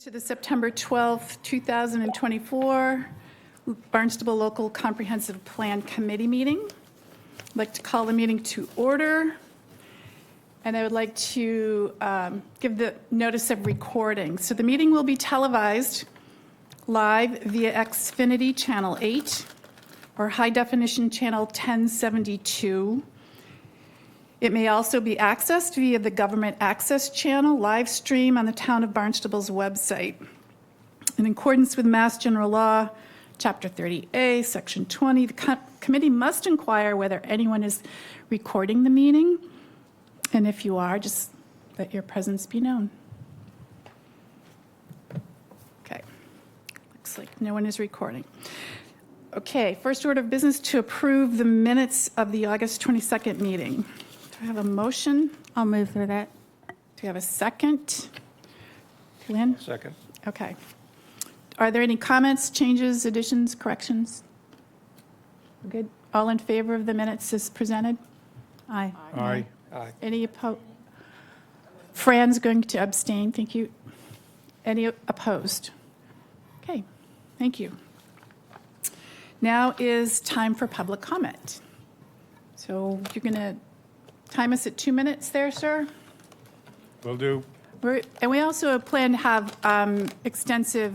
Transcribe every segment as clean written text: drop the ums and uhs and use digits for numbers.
To the September 12th, 2024 Barnstable Local Comprehensive Plan Committee meeting. I'd like to call the meeting to order, and I would like to give the notice of recording. So the meeting will be televised live via Xfinity Channel 8 or High Definition Channel 1072. It may also be accessed via the Government Access Channel live stream on the Town of Barnstable's website. In accordance with Mass General Law, Chapter 30A, Section 20, the committee must inquire whether anyone is recording the meeting, and if you are, just let your presence be known. Okay, looks like no one is recording. Okay, first order of business to approve the minutes of the August 22nd meeting. Do I have a motion? I'll move for that. Do we have a second? Lynn? Second. Okay. Are there any comments, changes, additions, corrections? We're good? All in favor of the minutes as presented? Aye. Aye. Aye. Any opposed? Fran's going to abstain, thank you. Any opposed? Okay, thank you. Now is time for public comment. So you're going to time us at 2 minutes there, sir? Will do. And we also plan to have extensive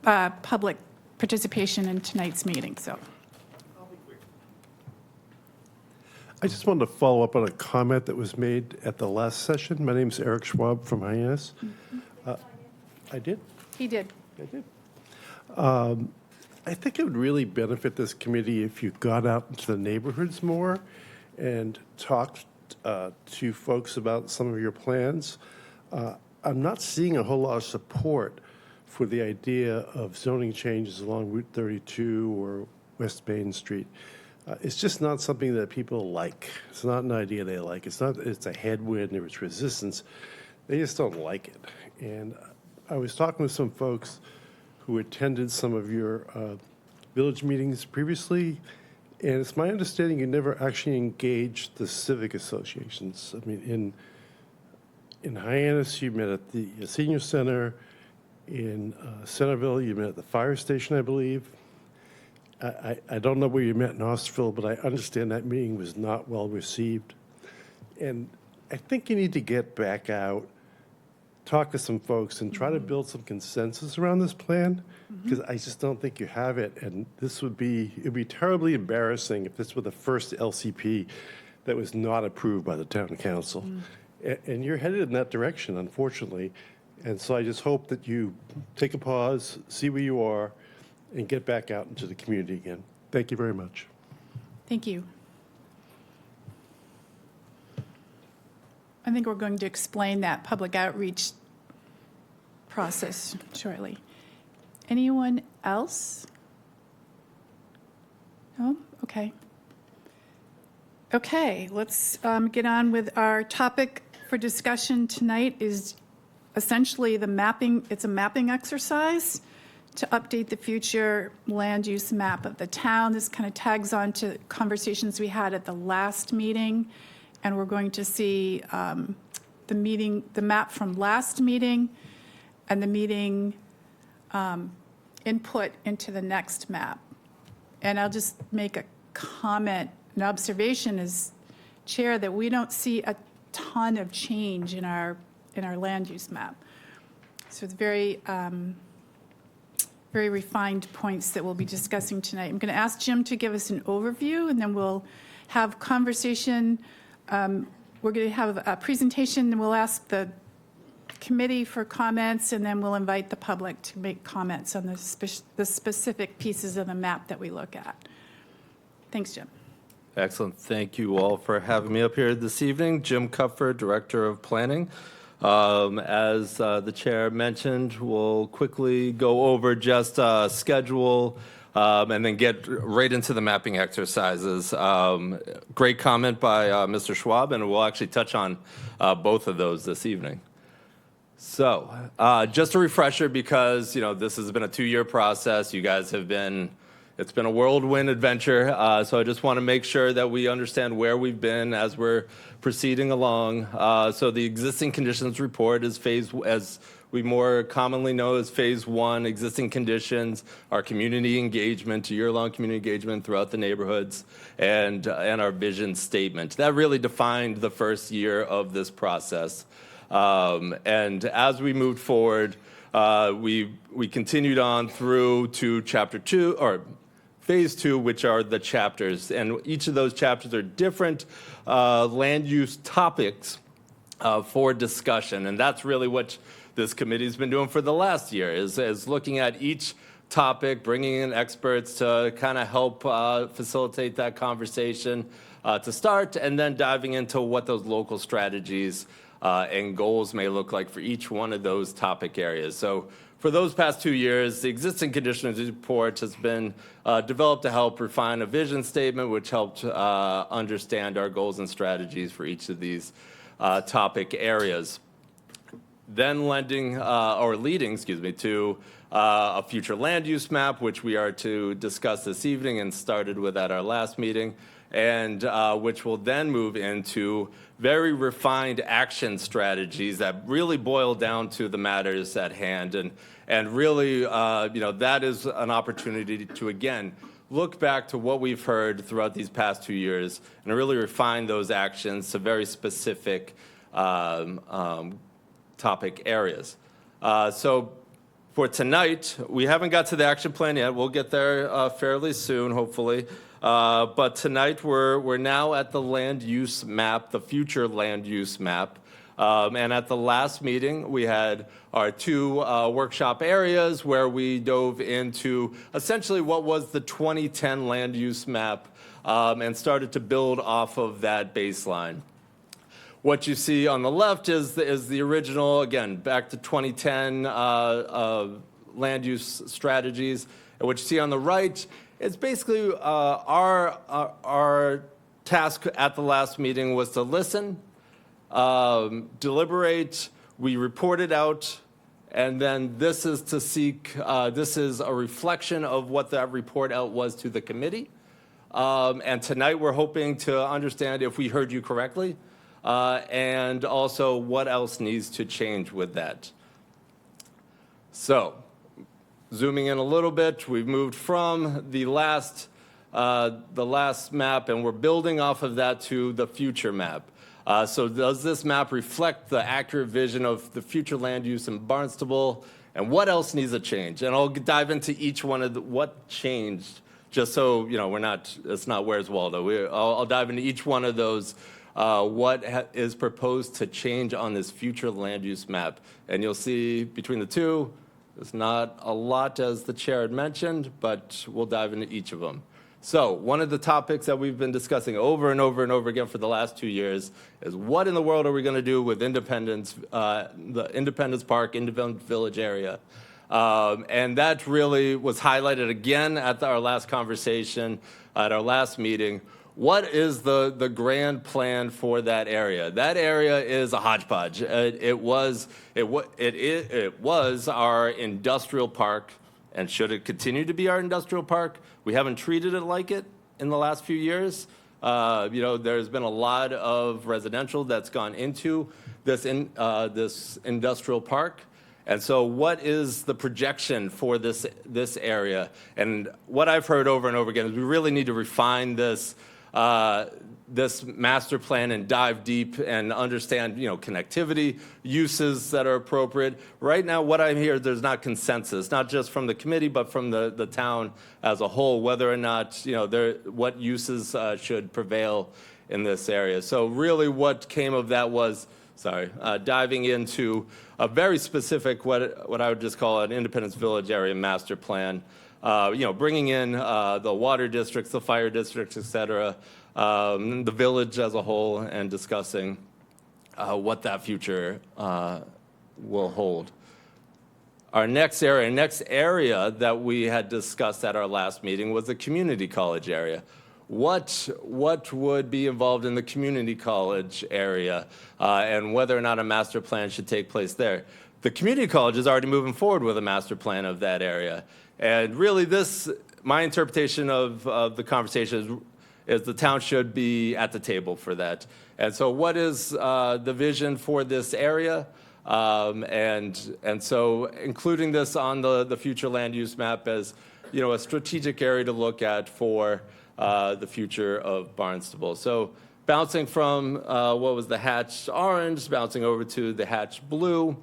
public participation in tonight's meeting, so. I just wanted to follow up on a comment that was made at the last session. My name's Eric Schwab from Hyannis. I did? He did. I did. I think it would really benefit this committee if you got out into the neighborhoods more and talked to folks about some of your plans. I'm not seeing a whole lot of support for the idea of zoning changes along Route 32 or West Main Street. It's just not something that people like. It's not an idea they like. It's a headwind or it's resistance. They just don't like it. And I was talking to some folks who attended some of your village meetings previously, and it's my understanding you never actually engaged the civic associations. I mean, in Hyannis, you met at the senior center. In Centerville, you met at the fire station, I believe. I don't know where you met in Osterville, but I understand that meeting was not well received. And I think you need to get back out, talk to some folks, and try to build some consensus around this plan, because I just don't think you have it. And it'd be terribly embarrassing if this were the first LCP that was not approved by the town council. And you're headed in that direction, unfortunately. And so I just hope that you take a pause, see where you are, and get back out into the community again. Thank you very much. Thank you. I think we're going to explain that public outreach process shortly. Anyone else? No? Okay. Okay, let's get on with our topic for discussion tonight is essentially the mapping. It's a mapping exercise to update the future land use map of the town. This kind of tags on to conversations we had at the last meeting, and we're going to see the map from last meeting and the meeting input into the next map. And I'll just make a comment, an observation as chair, that we don't see a ton of change in our land use map. So it's very refined points that we'll be discussing tonight. I'm going to ask Jim to give us an overview, and then we'll have conversation. We're going to have a presentation, and we'll ask the committee for comments, and then we'll invite the public to make comments on the specific pieces of the map that we look at. Thanks, Jim. Excellent. Thank you all for having me up here this evening. Jim Kupfer, Director of Planning. As the chair mentioned, we'll quickly go over just schedule and then get right into the mapping exercises. Great comment by Mr. Schwab, and we'll actually touch on both of those this evening. So just a refresher, because this has been a 2-year process. You guys have been it's been a whirlwind adventure, so I just want to make sure that we understand where we've been as we're proceeding along. So the existing conditions report is as we more commonly know as phase 1, existing conditions, our community engagement, year-long community engagement throughout the neighborhoods, and our vision statement. That really defined the first year of this process. And as we moved forward, we continued on through to chapter 2, or phase 2, which are the chapters. And each of those chapters are different land use topics for discussion. And that's really what this committee's been doing for the last year, is looking at each topic, bringing in experts to kind of help facilitate that conversation to start, and then diving into what those local strategies and goals may look like for each one of those topic areas. So for those past 2 years, the existing conditions report has been developed to help refine a vision statement, which helped understand our goals and strategies for each of these topic areas. Then leading to a future land use map, which we are to discuss this evening and started with at our last meeting, and which will then move into very refined action strategies that really boil down to the matters at hand. And really, that is an opportunity to, again, look back to what we've heard throughout these past 2 years and really refine those actions to very specific topic areas. So for tonight, we haven't got to the action plan yet. We'll get there fairly soon, hopefully. But tonight, we're now at the land use map, the future land use map. And at the last meeting, we had our 2 workshop areas where we dove into essentially what was the 2010 land use map and started to build off of that baseline. What you see on the left is the original, again, back to 2010 land use strategies. And what you see on the right is basically our task at the last meeting was to listen, deliberate, we reported out, and then this is to seek, this is a reflection of what that report out was to the committee. And tonight we're hoping to understand if we heard you correctly, and also what else needs to change with that. So, zooming in a little bit, we've moved from the last map, and we're building off of that to the future map. So does this map reflect the accurate vision of the future land use in Barnstable, and what else needs to change? And I'll dive into each one of what changed, just so it's not Where's Waldo. I'll dive into each one of those. What is proposed to change on this future land use map. And you'll see between the two, there's not a lot, as the chair had mentioned, but we'll dive into each of them. So one of the topics that we've been discussing over and over and over again for the last 2 years is what in the world are we going to do with Independence, the Independence Park, Independence Village area. And that really was highlighted again at our last conversation, at our last meeting. What is the grand plan for that area? That area is a hodgepodge. It was our industrial park, and should it continue to be our industrial park? We haven't treated it like it in the last few years. There's been a lot of residential that's gone into this industrial park. And so what is the projection for this area? And what I've heard over and over again is we really need to refine this master plan and dive deep and understand, connectivity, uses that are appropriate. Right now, what I hear, there's not consensus, not just from the committee, but from the town as a whole, whether or not, what uses should prevail in this area. So really what came of that was, diving into a very specific, what I would just call an Independence Village area master plan. Bringing in the water districts, the fire districts, et cetera, the village as a whole, and discussing what that future will hold. Our next area that we had discussed at our last meeting was the community college area. What would be involved in the community college area, and whether or not a master plan should take place there. The community college is already moving forward with a master plan of that area. And really this my interpretation of the conversation is the town should be at the table for that. And so what is the vision for this area? And so including this on the future land use map as, a strategic area to look at for the future of Barnstable. So bouncing from what was the hatched orange, bouncing over to the hatched blue.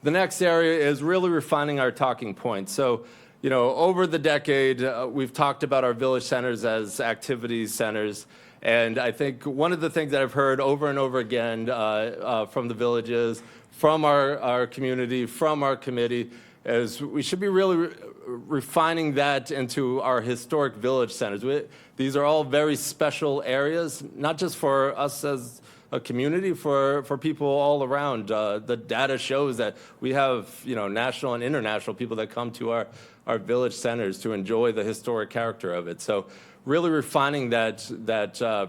The next area is really refining our talking points. So, over the decade, we've talked about our village centers as activity centers. And I think one of the things that I've heard over and over again from the villages, from our community, from our committee, is we should be really refining that into our historic village centers. These are all very special areas, not just for us as a community, for people all around. The data shows that we have, national and international people that come to our village centers to enjoy the historic character of it. So really refining that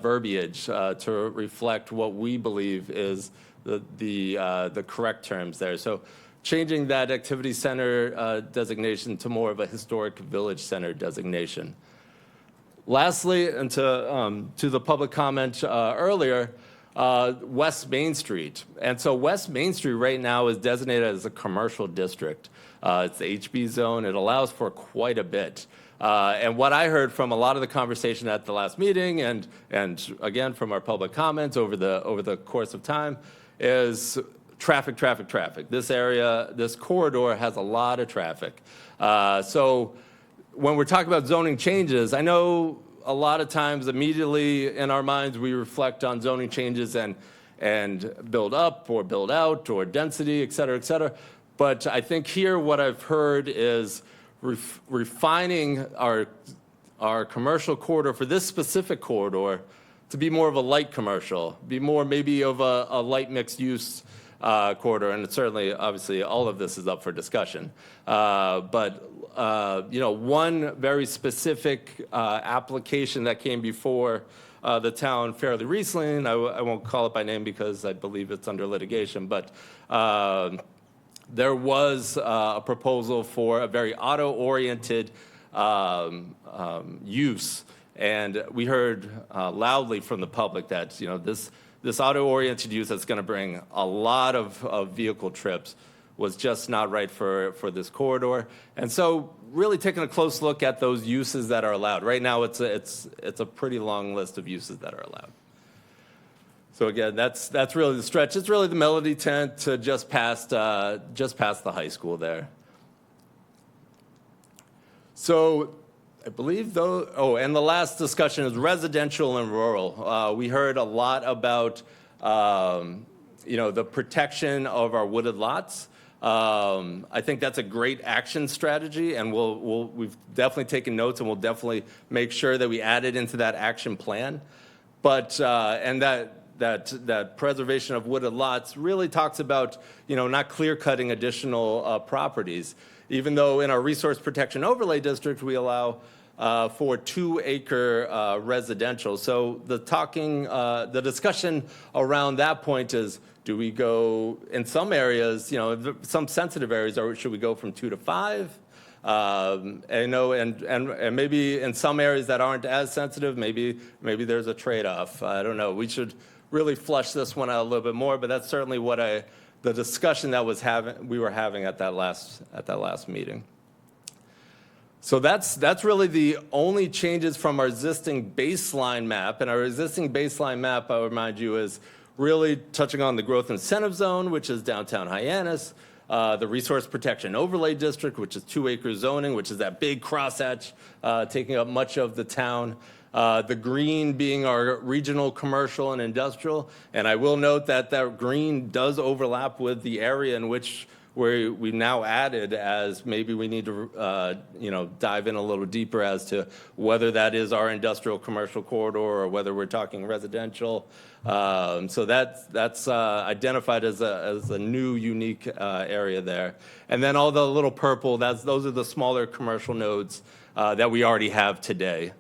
verbiage to reflect what we believe is the correct terms there. So changing that activity center designation to more of a historic village center designation. Lastly, and to the public comment earlier, West Main Street. And so West Main Street right now is designated as a commercial district. It's the HB zone. It allows for quite a bit. And what I heard from a lot of the conversation at the last meeting and again from our public comments over the course of time is traffic. This area, this corridor has a lot of traffic. So when we're talking about zoning changes, I know a lot of times immediately in our minds we reflect on zoning changes and build up or build out or density, et cetera, et cetera. But I think here what I've heard is refining our commercial corridor for this specific corridor to be more of a light commercial, be more maybe of a light mixed use corridor. And certainly, obviously, all of this is up for discussion. But one very specific application that came before the town fairly recently, and I won't call it by name because I believe it's under litigation, but there was a proposal for a very auto-oriented use, and we heard loudly from the public that this auto-oriented use that's going to bring a lot of vehicle trips was just not right for this corridor. And so really taking a close look at those uses that are allowed. Right now it's a pretty long list of uses that are allowed. So again, that's really the stretch. It's really the Melody Tent to just past the high school there. So I believe and the last discussion is residential and rural. We heard a lot about the protection of our wooded lots. I think that's a great action strategy, and we've definitely taken notes, and we'll definitely make sure that we add it into that action plan. But and that preservation of wooded lots really talks about not clear cutting additional properties. Even though in our resource protection overlay district we allow for 2-acre residential. So the discussion around that point is, do we go in some areas, some sensitive areas, or should we go from 2 to 5? And maybe in some areas that aren't as sensitive, maybe there's a trade-off. I don't know. We should really flush this one out a little bit more, but that's certainly what the discussion that we were having at that last meeting. So that's really the only changes from our existing baseline map. And our existing baseline map, I remind you, is really touching on the growth incentive zone, which is downtown Hyannis, the resource protection overlay district, which is 2-acre zoning, which is that big crosshatch taking up much of the town. The green being our regional commercial and industrial. And I will note that green does overlap with the area in which we've now added as maybe we need to dive in a little deeper as to whether that is our industrial commercial corridor or whether we're talking residential. So that's identified as a new unique area there. And then all the little purple, those are the smaller commercial nodes that we already have today.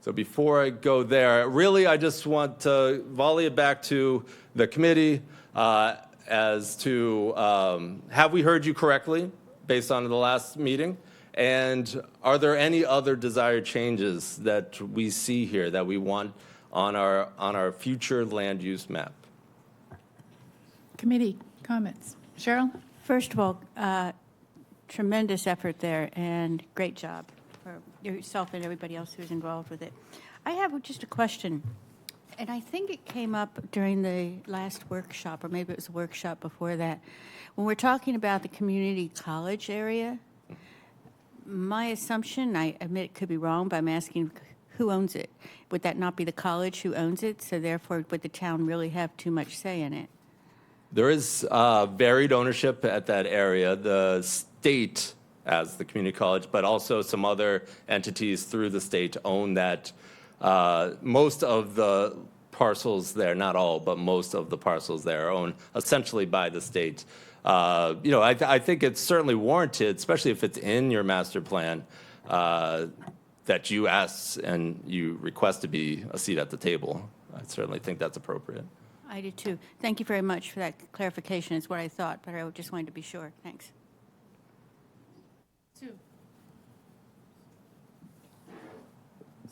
So before I go there, really I just want to volley it back to the committee as to have we heard you correctly based on the last meeting? And are there any other desired changes that we see here that we want on our future land use map? Committee comments. Cheryl? First of all, tremendous effort there and great job for yourself and everybody else who's involved with it. I have just a question, and I think it came up during the last workshop, or maybe it was a workshop before that. When we're talking about the community college area, my assumption, I admit it could be wrong, but I'm asking who owns it? Would that not be the college who owns it? So therefore, would the town really have too much say in it? There is varied ownership at that area. The state, as the community college, but also some other entities through the state own that. Most of the parcels there, not all, but most of the parcels there are owned essentially by the state. I think it's certainly warranted, especially if it's in your master plan, that you ask and you request to be a seat at the table. I certainly think that's appropriate. I do too. Thank you very much for that clarification. It's what I thought, but I just wanted to be sure. Thanks. Sue?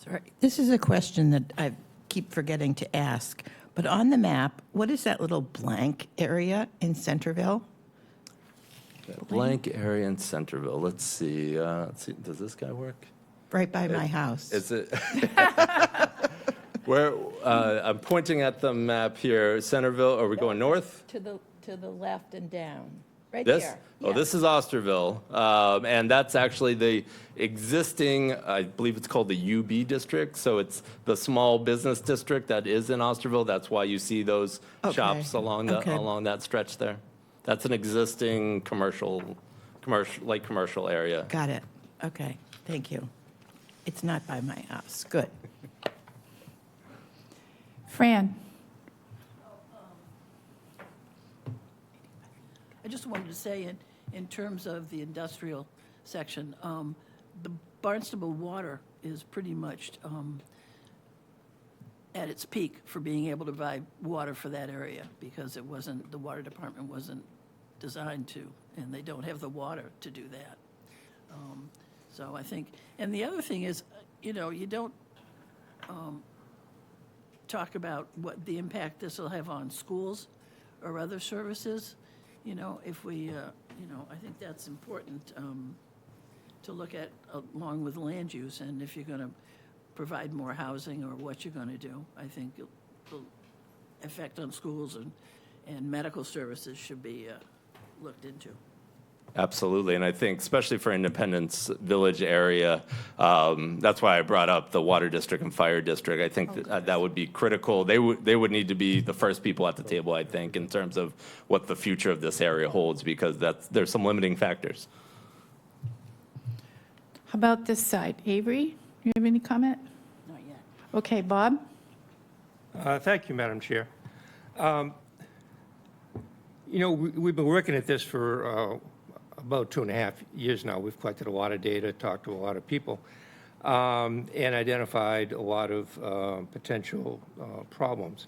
Sorry, this is a question that I keep forgetting to ask, but on the map, what is that little blank area in Centerville? That blank area in Centerville. Let's see. Does this guy work? Right by my house. Is it? Where I'm pointing at the map here. Centerville. Are we going north? To the left and down, right This? there. Oh, Yeah. this is Osterville, and that's actually the existing, I believe it's called the UB district, so it's the small business district that is in Osterville. That's why you see those Okay. shops along that stretch there. That's an existing light commercial area. Got it. Okay, thank you. It's not by my house. Good. Fran? I just wanted to say, in terms of the industrial section, the Barnstable water is pretty much at its peak for being able to provide water for that area, because the water department wasn't designed to, and they don't have the water to do that. So I think, and the other thing is, you don't talk about what the impact this will have on schools or other services. If we, I think that's important to look at along with land use, and if you're going to provide more housing or what you're going to do, I think the effect on schools and medical services should be looked into. Absolutely, and I think especially for Independence Village area, that's why I brought up the water district and fire district. I think that would be critical. They would need to be the first people at the table, I think, in terms of what the future of this area holds, because there's some limiting factors. How about this side? Avery, you have any comment? Not yet. Okay, Bob? Thank you, Madam Chair. We've been working at this for about 2.5 years now. We've collected a lot of data, talked to a lot of people, and identified a lot of potential problems.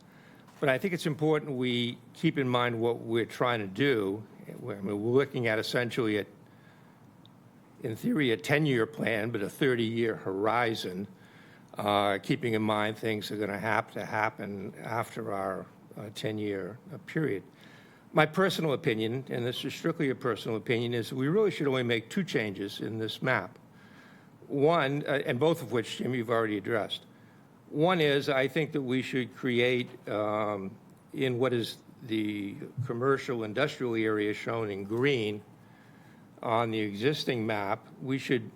But I think it's important we keep in mind what we're trying to do. We're looking at essentially, in theory, a 10-year plan, but a 30-year horizon, keeping in mind things are going to have to happen after our 10-year period. My personal opinion, and this is strictly a personal opinion, is we really should only make 2 changes in this map. One, and both of which, Jim, you've already addressed. One is, I think that we should create, in what is the commercial industrial area shown in green on the existing map, we should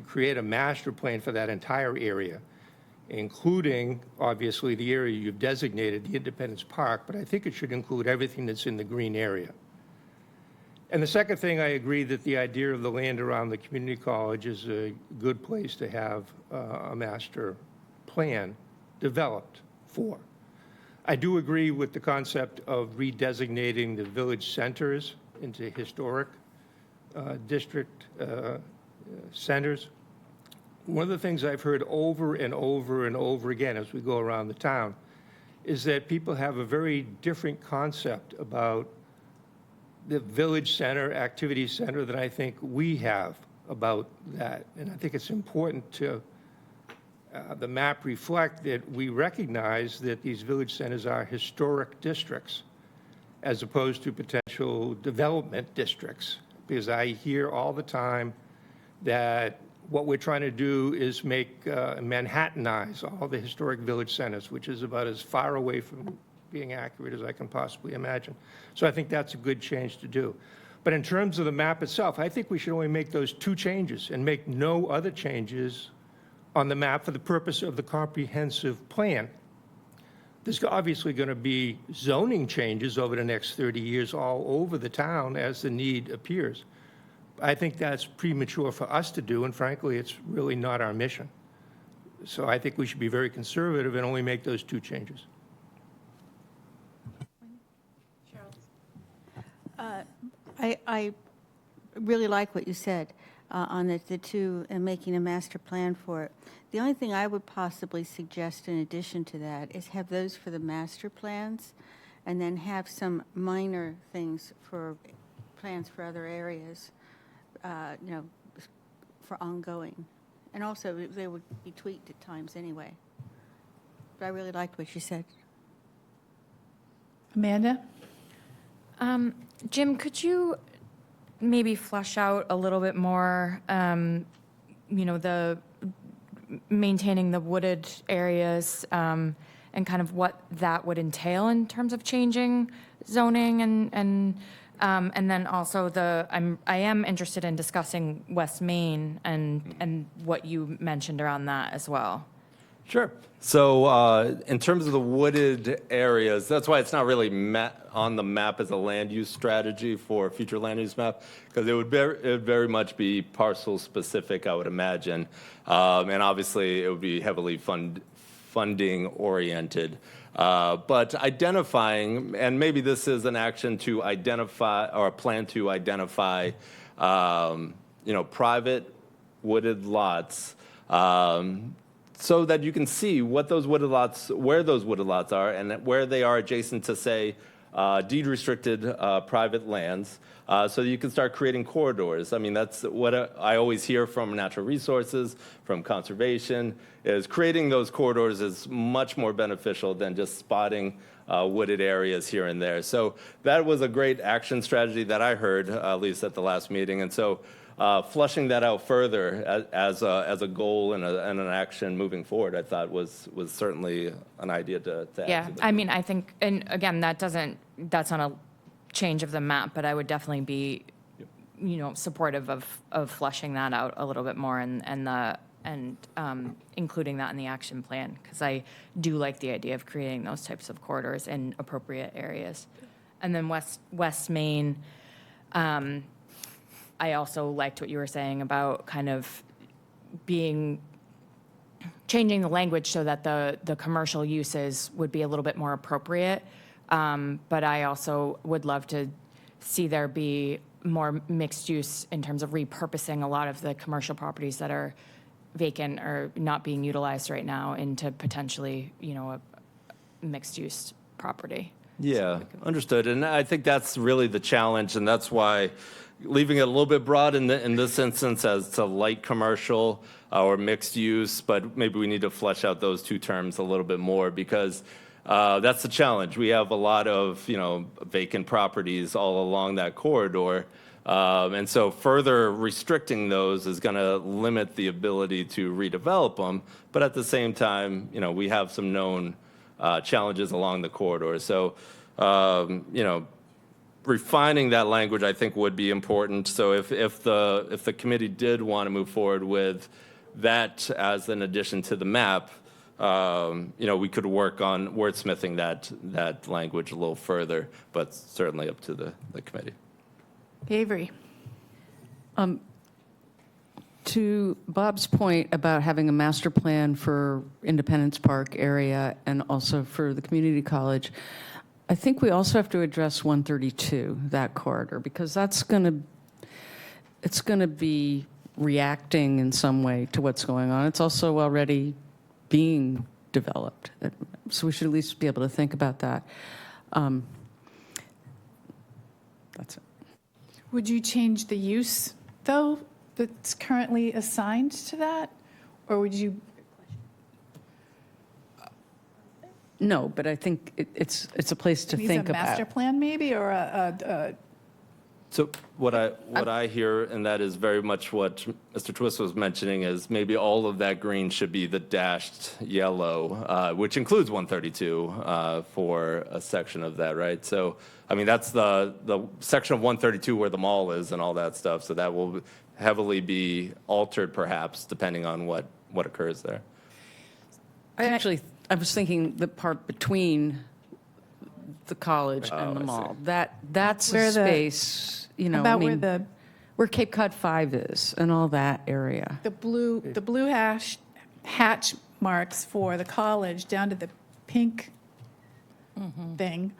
create a master plan for that entire area, including, obviously, the area you've designated, the Independence Park, but I think it should include everything that's in the green area. And the second thing, I agree that the idea of the land around the community college is a good place to have a master plan developed for. I do agree with the concept of redesignating the village centers into historic district centers. One of the things I've heard over and over and over again as we go around the town is that people have a very different concept about the village center, activity center that I think we have about that. And I think it's important to the map reflect that we recognize that these village centers are historic districts as opposed to potential development districts. Because I hear all the time that what we're trying to do is make Manhattanize all the historic village centers, which is about as far away from being accurate as I can possibly imagine. So I think that's a good change to do. But in terms of the map itself, I think we should only make those 2 changes and make no other changes on the map for the purpose of the comprehensive plan. There's obviously going to be zoning changes over the next 30 years all over the town as the need appears. I think that's premature for us to do, and frankly, it's really not our mission. So I think we should be very conservative and only make those 2 changes. I really like what you said on the 2 and making a master plan for it. The only thing I would possibly suggest in addition to that is have those for the master plans and then have some minor things for plans for other areas, for ongoing. And also, they would be tweaked at times anyway. But I really liked what you said. Amanda? Jim, could you maybe flesh out a little bit more, the maintaining the wooded areas and kind of what that would entail in terms of changing zoning and then also I am interested in discussing West Main and what you mentioned around that as well. Sure. So in terms of the wooded areas, that's why it's not really on the map as a land use strategy for a future land use map, because it would very much be parcel specific, I would imagine. And obviously, it would be heavily funding oriented. But identifying, and maybe this is an action to identify or a plan to identify, private wooded lots. So that you can see what those wooded lots, where those wooded lots are, and where they are adjacent to, say, deed-restricted private lands, so that you can start creating corridors. I mean, that's what I always hear from natural resources, from conservation, is creating those corridors is much more beneficial than just spotting wooded areas here and there. So that was a great action strategy that I heard, at least at the last meeting. And so flushing that out further as a goal and an action moving forward, I thought was certainly an idea to add Yeah, to the I mean, I think, and again, that's not a change of the map, but I would definitely be, supportive of fleshing that out a little bit more and including that in the action plan, because I do like the idea of creating those types of corridors in appropriate areas. And then West Main, I also liked what you were saying about kind of changing the language so that the commercial uses would be a little bit more appropriate. But I also would love to see there be more mixed use in terms of repurposing a lot of the commercial properties that are vacant or not being utilized right now into potentially, a mixed use property. Yeah, understood. And I think that's really the challenge, and that's why leaving it a little bit broad in this instance as to light commercial or mixed use, but maybe we need to flesh out those 2 terms a little bit more, because that's the challenge. We have a lot of, vacant properties all along that corridor. And so further restricting those is going to limit the ability to redevelop them. But at the same time, we have some known challenges along the corridor. So, refining that language, I think, would be important. So if the committee did want to move forward with that as an addition to the map, we could work on wordsmithing that language a little further, but certainly up to the committee. Avery? To Bob's point about having a master plan for Independence Park area and also for the community college, I think we also have to address 132, that corridor, because it's going to be reacting in some way to what's going on. It's also already being developed, so we should at least be able to think about that. That's it. Would you change the use, though, that's currently assigned to that? Or would you, No, but I think it's a place to needs think a master about. plan maybe, or a So what I hear, and that is very much what Mr. Twist was mentioning, is maybe all of that green should be the dashed yellow, which includes 132 for a section of that, right? So, I mean, that's the section of 132 where the mall is and all that stuff. So that will heavily be altered, perhaps, depending on what occurs there. I was thinking the part between the college and the I see. mall. That's Where a the- space, you know, I about where mean, the where Cape Cod 5 is and all that area. the blue hatch marks for the college down to the pink thing.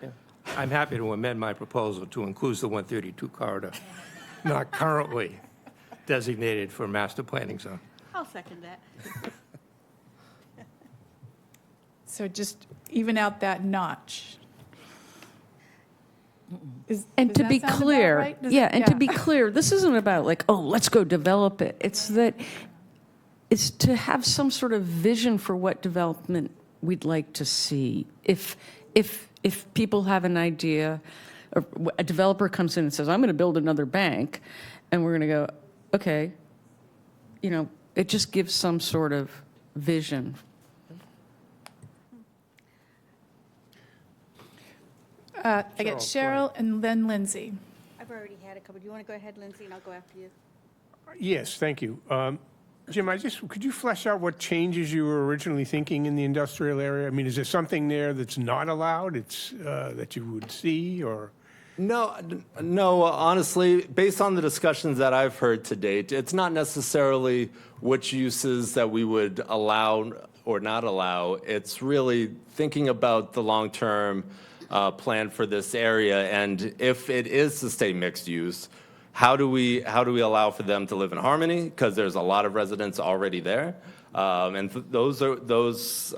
I'm happy to amend my proposal to include the 132 corridor, not currently designated for master planning zone. I'll second that. So just even out that notch. And Does to that be sound about clear, right? Does yeah, it- and to be clear, this isn't about like, oh, let's go develop it. It's to have some sort of vision for what development we'd like to see. If people have an idea, or a developer comes in and says, I'm going to build another bank, and we're going to go, okay, you know, it just gives some sort of vision. I get Cheryl and then Lindsay. I've already had a couple. Do you want to go ahead, Lindsay, and I'll go after you? Yes, thank you. Jim, could you flesh out what changes you were originally thinking in the industrial area? I mean, is there something there that's not allowed, that you would see, or? No, honestly, based on the discussions that I've heard to date, it's not necessarily which uses that we would allow or not allow. It's really thinking about the long-term plan for this area, and if it is to stay mixed use, how do we allow for them to live in harmony? Because there's a lot of residents already there, and those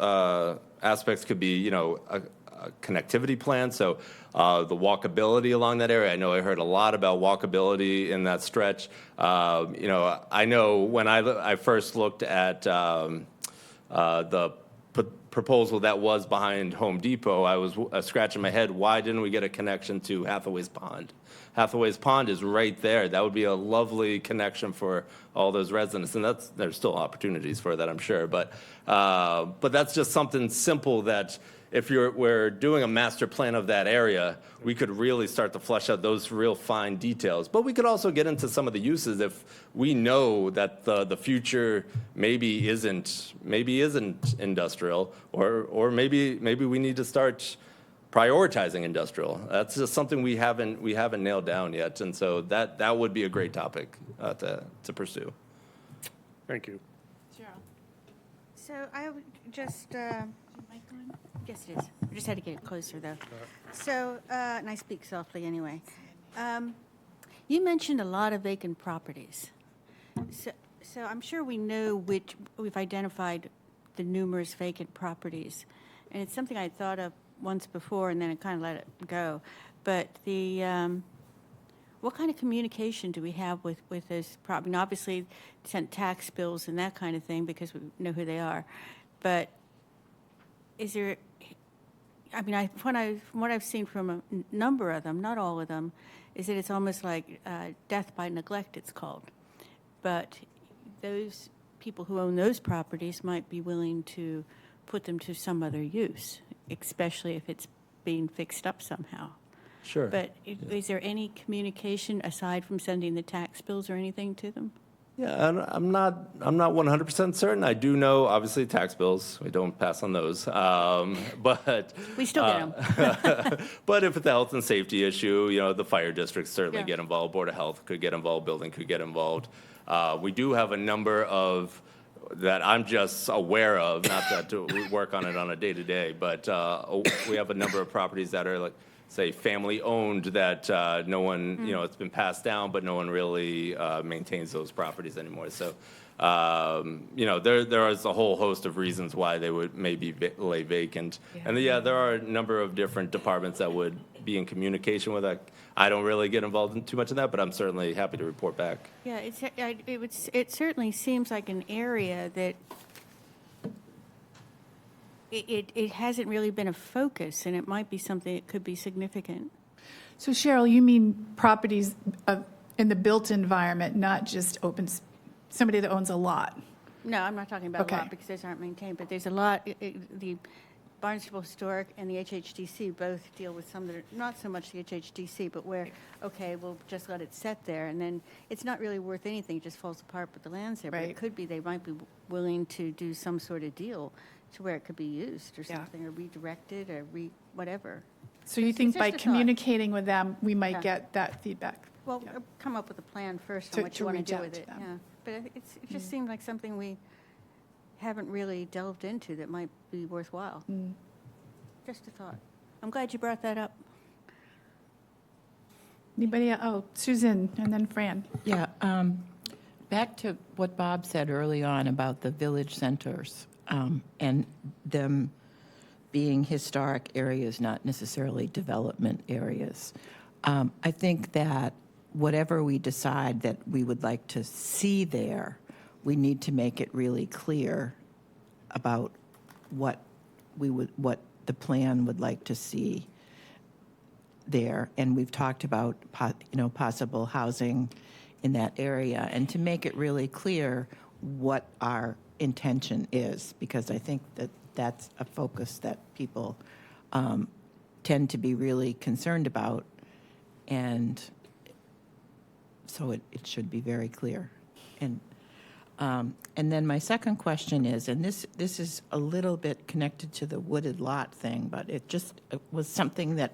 aspects could be, you know, a connectivity plan. So the walkability along that area. I know I heard a lot about walkability in that stretch. You know, I know when I first looked at the proposal that was behind Home Depot, I was scratching my head. Why didn't we get a connection to Hathaway's Pond? Hathaway's Pond is right there. That would be a lovely connection for all those residents, and there's still opportunities for that, I'm sure. But that's just something simple that if we're doing a master plan of that area, we could really start to flesh out those real fine details. But we could also get into some of the uses if we know that the future maybe isn't industrial, or maybe we need to start prioritizing industrial. That's just something we haven't nailed down yet, and so that would be a great topic to pursue. Thank you. So I would just, yes, it is. I just had to get it closer, though. So, and I speak softly anyway. You mentioned a lot of vacant properties. So I'm sure we know we've identified the numerous vacant properties. And it's something I thought of once before, and then I kind of let it go. But what kind of communication do we have with those properties? Obviously, sent tax bills and that kind of thing because we know who they are. But is there, I mean, from what I've seen from a number of them, not all of them, is that it's almost like death by neglect, it's called. But those people who own those properties might be willing to put them to some other use, especially if it's being fixed up somehow. Sure. But is there any communication aside from sending the tax bills or anything to them? Yeah, and I'm not 100% certain. I do know, obviously, tax bills. We don't pass on those. But We still get them. but if it's a health and safety issue, you know, the fire districts certainly Yeah. get involved. Board of Health could get involved. Building could get involved. We do have a number of that I'm just aware of. Not that we work on it on a day-to-day, but we have a number of properties that are like, say, family-owned that no one, you know, it's been passed down, but no one really maintains those properties anymore. So, you know, there is a whole host of reasons why they would maybe lay vacant. And yeah, there are a number of different departments that would be in communication with that. I don't really get involved in too much in that, but I'm certainly happy to report back. Yeah, it certainly seems like an area that it hasn't really been a focus, and it might be something that could be significant. So Cheryl, you mean properties in the built environment, not just somebody that owns a lot? No, I'm not talking about a Okay. lot because those aren't maintained, but there's a lot, the Barnstable Historic and the HHDC both deal with some that are, not so much the HHDC, but where, okay, we'll just let it set there, and then it's not really worth anything, it just falls apart, but the land's there. But Right. it could be, they might be willing to do some sort of deal to where it could be used or Yeah. something, or redirected, or whatever. So you It's think just by a thought. communicating with them, we might Yeah. get that feedback? Well, Yeah. come up with a plan first To- on what to you want to reach do out with to it, them. yeah. But it just seemed like something we haven't really delved into that might be worthwhile. Just a thought. I'm glad you brought that up. Anybody, Susan, and then Fran. Yeah, back to what Bob said early on about the village centers and them being historic areas, not necessarily development areas. I think that whatever we decide that we would like to see there, we need to make it really clear about what the plan would like to see there. And we've talked about, possible housing in that area, and to make it really clear what our intention is, because I think that that's a focus that people tend to be really concerned about, and so it should be very clear. And then my second question is, and this is a little bit connected to the wooded lot thing, but it was something that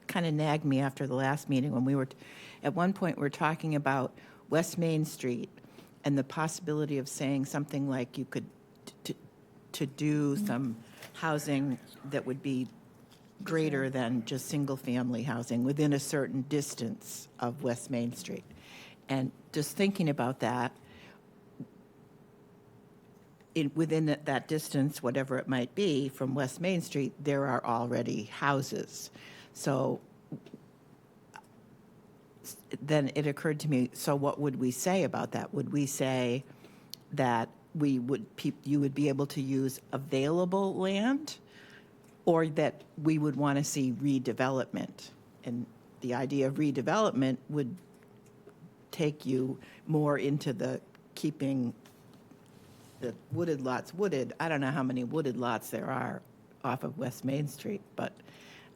kind of nagged me after the last meeting when we were, at one point, we were talking about West Main Street and the possibility of saying something like you could, to do some housing that would be greater than just single-family housing within a certain distance of West Main Street. And just thinking about that, within that distance, whatever it might be, from West Main Street, there are already houses. So then it occurred to me, so what would we say about that? Would we say that you would be able to use available land, or that we would want to see redevelopment? And the idea of redevelopment would take you more into the keeping the wooded lots wooded. I don't know how many wooded lots there are off of West Main Street, but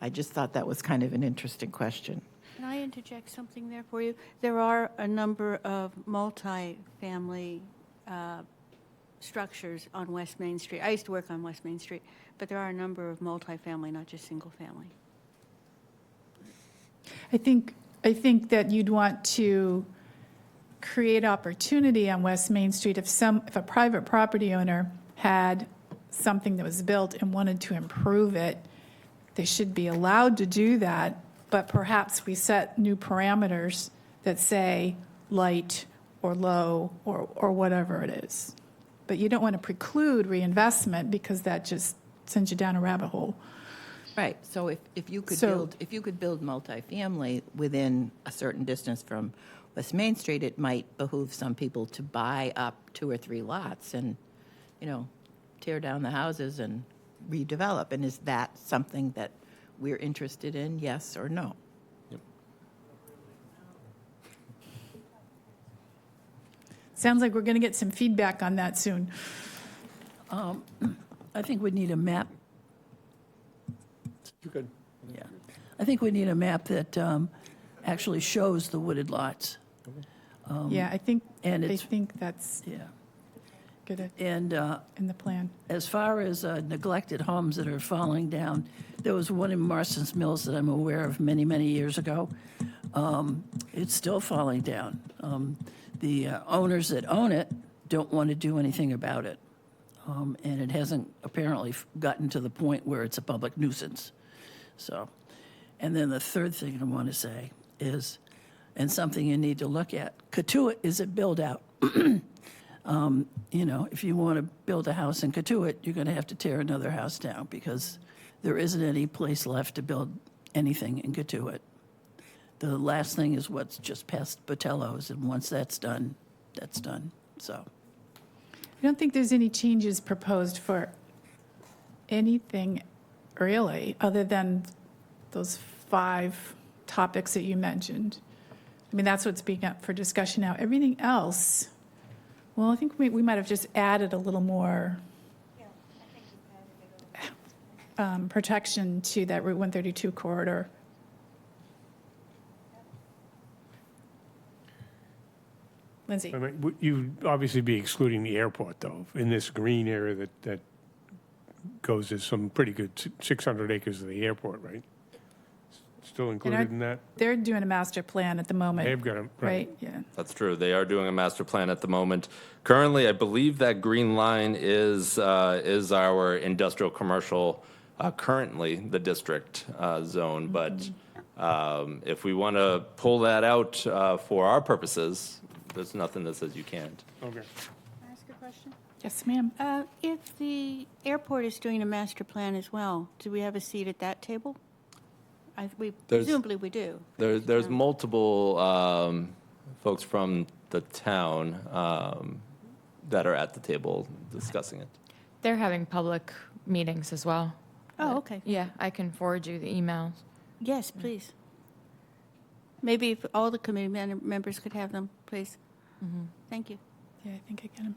I just thought that was kind of an interesting question. Can I interject something there for you? There are a number of multi-family structures on West Main Street. I used to work on West Main Street, but there are a number of multi-family, not just single-family. I think that you'd want to create opportunity on West Main Street if a private property owner had something that was built and wanted to improve it, they should be allowed to do that, but perhaps we set new parameters that say light or low or whatever it is. But you don't want to preclude reinvestment because that just sends you down a rabbit hole. Right, so if you could So- build multifamily within a certain distance from West Main Street, it might behoove some people to buy up 2 or 3 lots and, tear down the houses and redevelop. And is that something that we're interested in, yes or no? Sounds like we're going to get some feedback on that soon. I think we need a map. You could. Yeah. I think we need a map that actually shows the wooded lots. Yeah, I think and it's- that's Yeah. good And in the plan. as far as neglected homes that are falling down, there was one in Marston's Mills that I'm aware of many, many years ago. It's still falling down. The owners that own it don't want to do anything about it. And it hasn't apparently gotten to the point where it's a public nuisance. So, and then the third thing I want to say is, and something you need to look at, Katuitt is a build-out. If you want to build a house in Katuitt, you're going to have to tear another house down because there isn't any place left to build anything and get to it. The last thing is what's just past Botello's, and once that's done, so. I don't think there's any changes proposed for anything really, other than those 5 topics that you mentioned. I mean, that's what's being up for discussion now. Everything else, well, I think we might have just added a little more protection to that Route 132 corridor. Lindsay? I mean, you'd obviously be excluding the airport, though, in this green area that goes to some pretty good 600 acres of the airport, right? Still included in that? They're doing a master plan at the moment. They've got them, right. Right, yeah. That's true. They are doing a master plan at the moment. Currently, I believe that green line is our industrial commercial, currently the district zone. But if we want to pull that out for our purposes, there's nothing that says you can't. Okay. Can I ask a question? Yes, ma'am. If the airport is doing a master plan as well, do we have a seat at that table? Presumably we do. There's multiple folks from the town that are at the table discussing it. They're having public meetings as well. Oh, okay. Yeah, I can forward you the emails. Yes, please. Maybe if all the committee members could have them, please. Thank you. Yeah, I think I get them.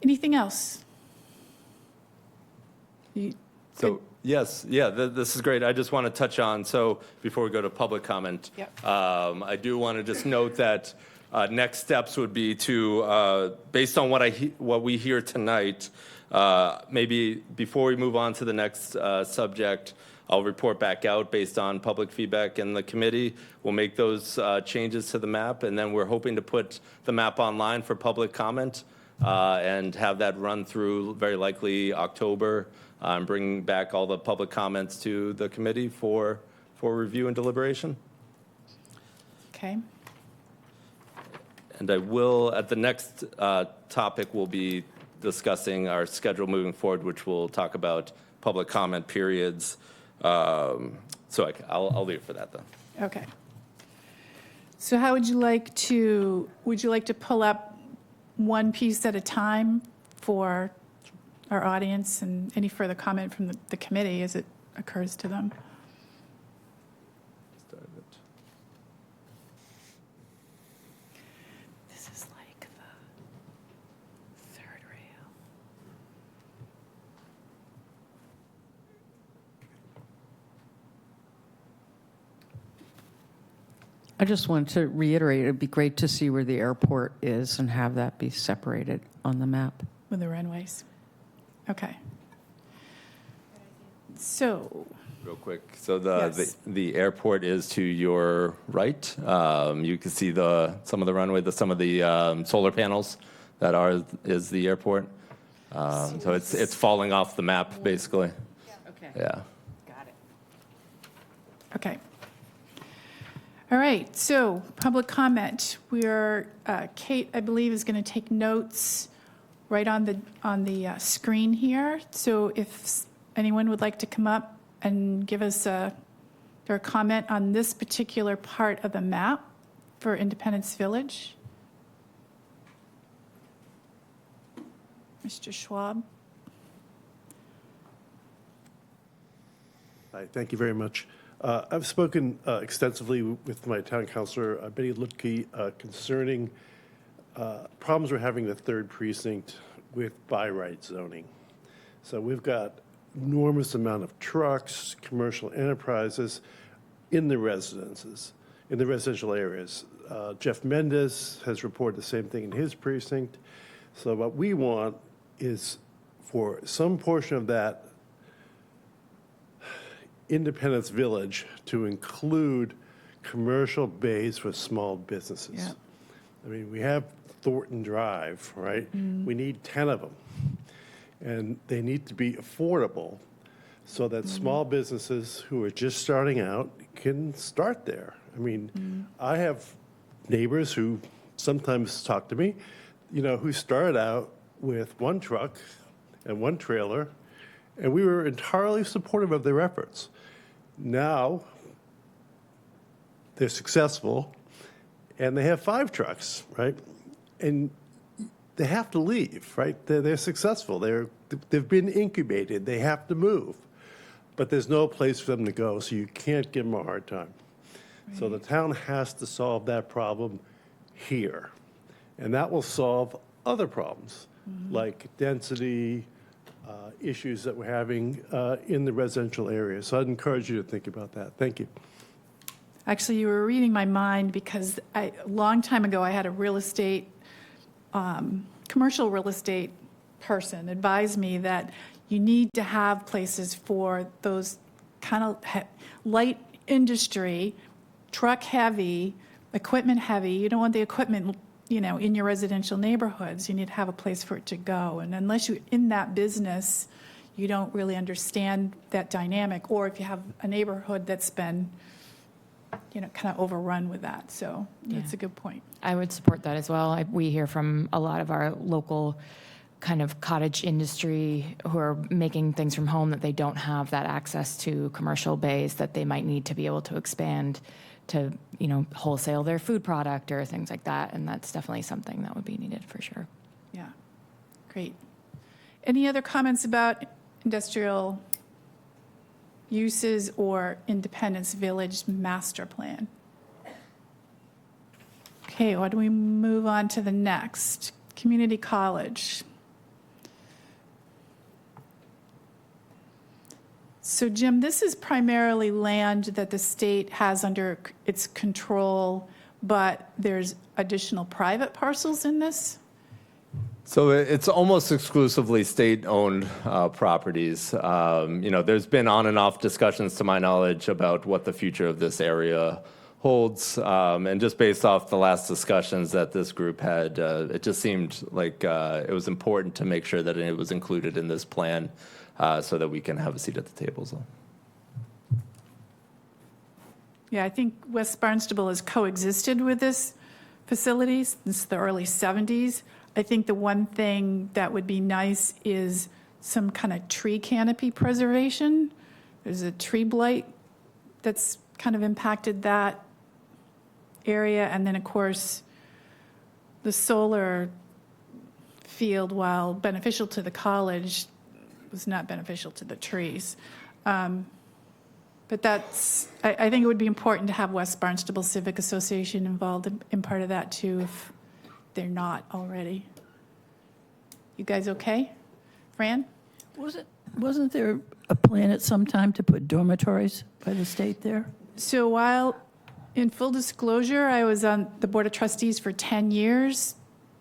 Anything else? So, yes, yeah, this is great. I just want to touch on, so before we go to public comment, Yep. I do want to just note that next steps would be to, based on what we hear tonight, maybe before we move on to the next subject, I'll report back out based on public feedback in the committee. We'll make those changes to the map, and then we're hoping to put the map online for public comment and have that run through very likely October, and bring back all the public comments to the committee for review and deliberation. Okay. And I will, at the next topic, we'll be discussing our schedule moving forward, which will talk about public comment periods. So I'll leave it for that, though. Okay. So how would you like to pull up one piece at a time for our audience and any further comment from the committee as it occurs to them? This is like the third rail. I just want to reiterate, it'd be great to see where the airport is and have that be separated on the map. With the runways. Okay. So, Real quick, so Yes. the airport is to your right. You can see some of the runway, some of the solar panels is the airport. So it's falling off the map, basically. Okay. Yeah. Got it. okay. All right, so public comment. Kate, I believe, is going to take notes right on the screen here. So if anyone would like to come up and give us their comment on this particular part of the map for Independence Village. Mr. Schwab. Hi, thank you very much. I've spoken extensively with my town councilor, Betty Lutke, concerning problems we're having in the third precinct with by right zoning. So we've got enormous amount of trucks, commercial enterprises in the residences, in the residential areas. Jeff Mendez has reported the same thing in his precinct. So what we want is for some portion of that Independence Village to include commercial bays for small businesses. Yeah. I mean, we have Thornton Drive, right? We need 10 of them. And they need to be affordable so that small businesses who are just starting out can start there. I mean, I have neighbors who sometimes talk to me, who started out with one truck and one trailer, and we were entirely supportive of their efforts. Now, they're successful, and they have 5 trucks, right? And they have to leave, right? They're successful. They've been incubated. They have to move. But there's no place for them to go, so you can't give them a hard time. So the town has to solve that problem here. And that will solve other problems, like density, issues that we're having in the residential area. So I'd encourage you to think about that. Thank you. Actually, you were reading my mind because a long time ago, I had a commercial real estate person advise me that you need to have places for those kind of light industry, truck heavy, equipment heavy. You don't want the equipment, in your residential neighborhoods. You need to have a place for it to go. And unless you're in that business, you don't really understand that dynamic. Or if you have a neighborhood that's been, kind of overrun with that. So that's a good point. I would support that as well. We hear from a lot of our local kind of cottage industry who are making things from home that they don't have that access to commercial bays that they might need to be able to expand to, wholesale their food product or things like that. And that's definitely something that would be needed for sure. Yeah, great. Any other comments about industrial uses or Independence Village master plan? Okay, why don't we move on to the next? Community college. So Jim, this is primarily land that the state has under its control, but there's additional private parcels in this? So it's almost exclusively state-owned properties. There's been on and off discussions, to my knowledge, about what the future of this area holds. And just based off the last discussions that this group had, it just seemed like it was important to make sure that it was included in this plan so that we can have a seat at the table. So. Yeah, I think West Barnstable has coexisted with this facility since the early 70s. I think the one thing that would be nice is some kind of tree canopy preservation. There's a tree blight that's kind of impacted that area. And then, of course, the solar field, while beneficial to the college, was not beneficial to the trees. But I think it would be important to have West Barnstable Civic Association involved in part of that too, if they're not already. You guys okay? Fran? Wasn't there a plan at some time to put dormitories by the state there? So while, in full disclosure, I was on the Board of Trustees for 10 years,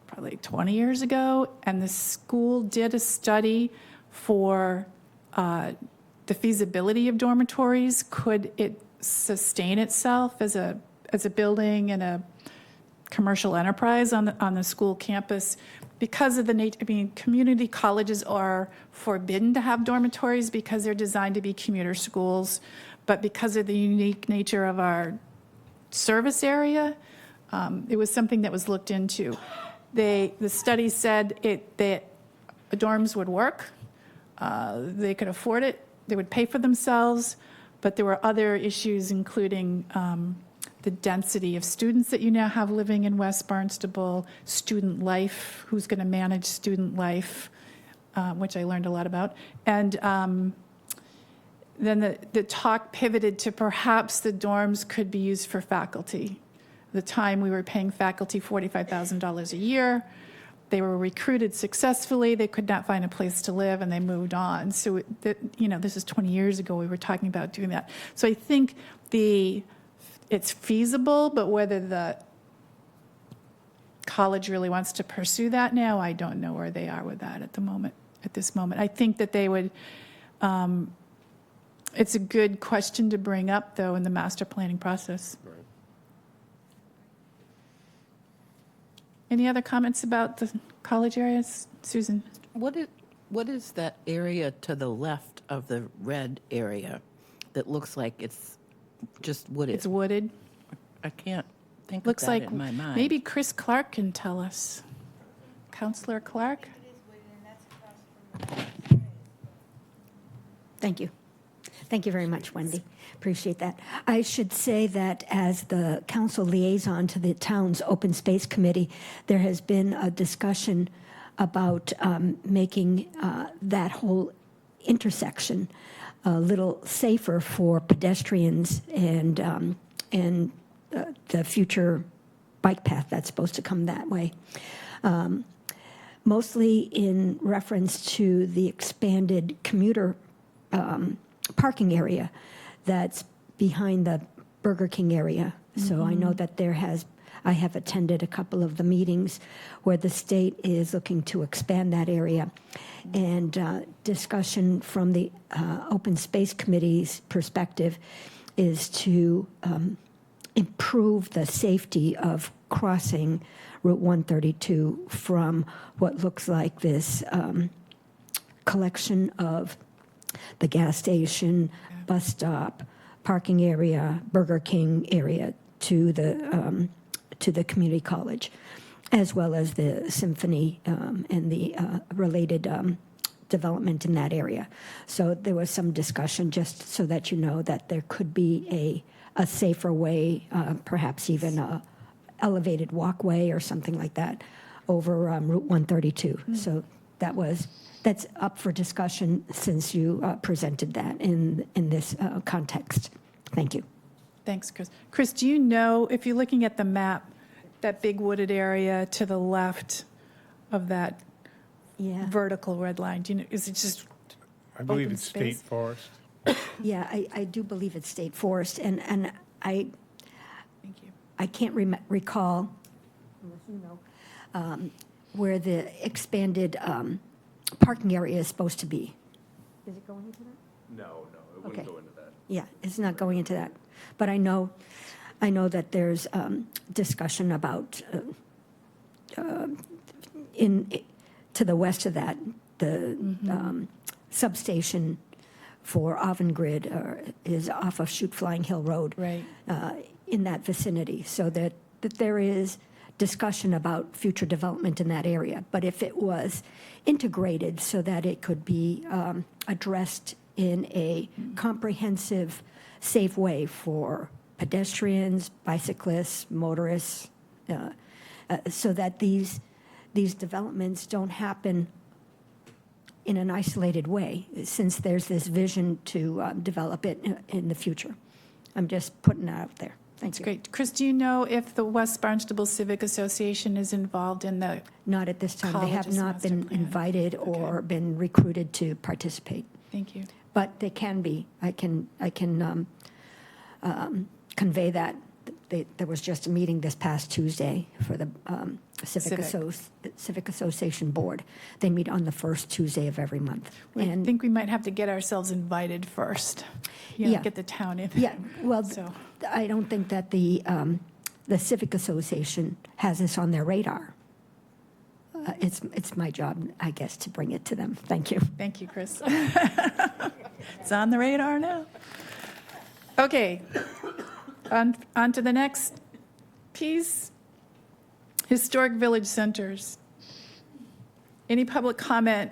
probably 20 years ago, and the school did a study for the feasibility of dormitories. Could it sustain itself as a building and a commercial enterprise on the school campus? Because of the nature, community colleges are forbidden to have dormitories because they're designed to be commuter schools. But because of the unique nature of our service area, it was something that was looked into. The study said that dorms would work. They could afford it. They would pay for themselves. But there were other issues, including the density of students that you now have living in West Barnstable, student life, who's going to manage student life, which I learned a lot about. And then the talk pivoted to perhaps the dorms could be used for faculty. At the time, we were paying faculty $45,000 a year. They were recruited successfully. They could not find a place to live, and they moved on. So, this is 20 years ago. We were talking about doing that. So I think it's feasible, but whether the college really wants to pursue that now, I don't know where they are with that at this moment. I think that they would, it's a good question to bring up, though, in the master planning process. Right. Any other comments about the college areas? Susan? What is that area to the left of the red area that looks like it's just wooded? It's wooded. I can't think Looks of that like in my mind. maybe Chris Clark can tell us. Counselor Clark? Thank you. Thank you very much, Wendy. Appreciate that. I should say that as the council liaison to the town's open space committee, there has been a discussion about making that whole intersection a little safer for pedestrians and the future bike path that's supposed to come that way. Mostly in reference to the expanded commuter parking area that's behind the Burger King area. So I know that I have attended a couple of the meetings where the state is looking to expand that area. And discussion from the Open Space Committee's perspective is to improve the safety of crossing Route 132 from what looks like this collection of the gas station, bus stop, parking area, Burger King area to the community college, as well as the symphony and the related development in that area. So there was some discussion, just so that you know, that there could be a safer way, perhaps even a elevated walkway or something like that over Route 132. So that's up for discussion since you presented that in this context. Thank you. Thanks, Chris. Chris, do you know, if you're looking at the map, that big wooded area to the left of that vertical red line, do you know, is it just I believe open it's state space? forest. Yeah, I do believe it's state forest, and I Thank you. I can't recall, unless you know, where the expanded parking area is supposed to be. Is it going into that? No, it wouldn't go into that. Yeah, it's not going into that. But I know that there's discussion about to the west of that, the substation for Avangrid is off of Chute Flying Hill Road. Right. In that vicinity, so that there is discussion about future development in that area. But if it was integrated so that it could be addressed in a comprehensive, safe way for pedestrians, bicyclists, motorists, so that these developments don't happen in an isolated way, since there's this vision to develop it in the future. I'm just putting that out there. Thank you. Great. Chris, do you know if the West Barnstable Civic Association is involved in the, Not at this time. They have College's not master been plan. invited or been recruited to participate, thank you. but they can be. I can convey that. There was just a meeting this past Tuesday for the Civic Association Board. They meet on the first Tuesday of every month. I think we might have to get ourselves invited first. You know, Yeah. get the town in. Yeah, well, So, I don't think that the Civic Association has this on their radar. It's my job, I guess, to bring it to them. Thank you. thank you, Chris. It's on the radar now. Okay, on to the next piece. Historic village centers. Any public comment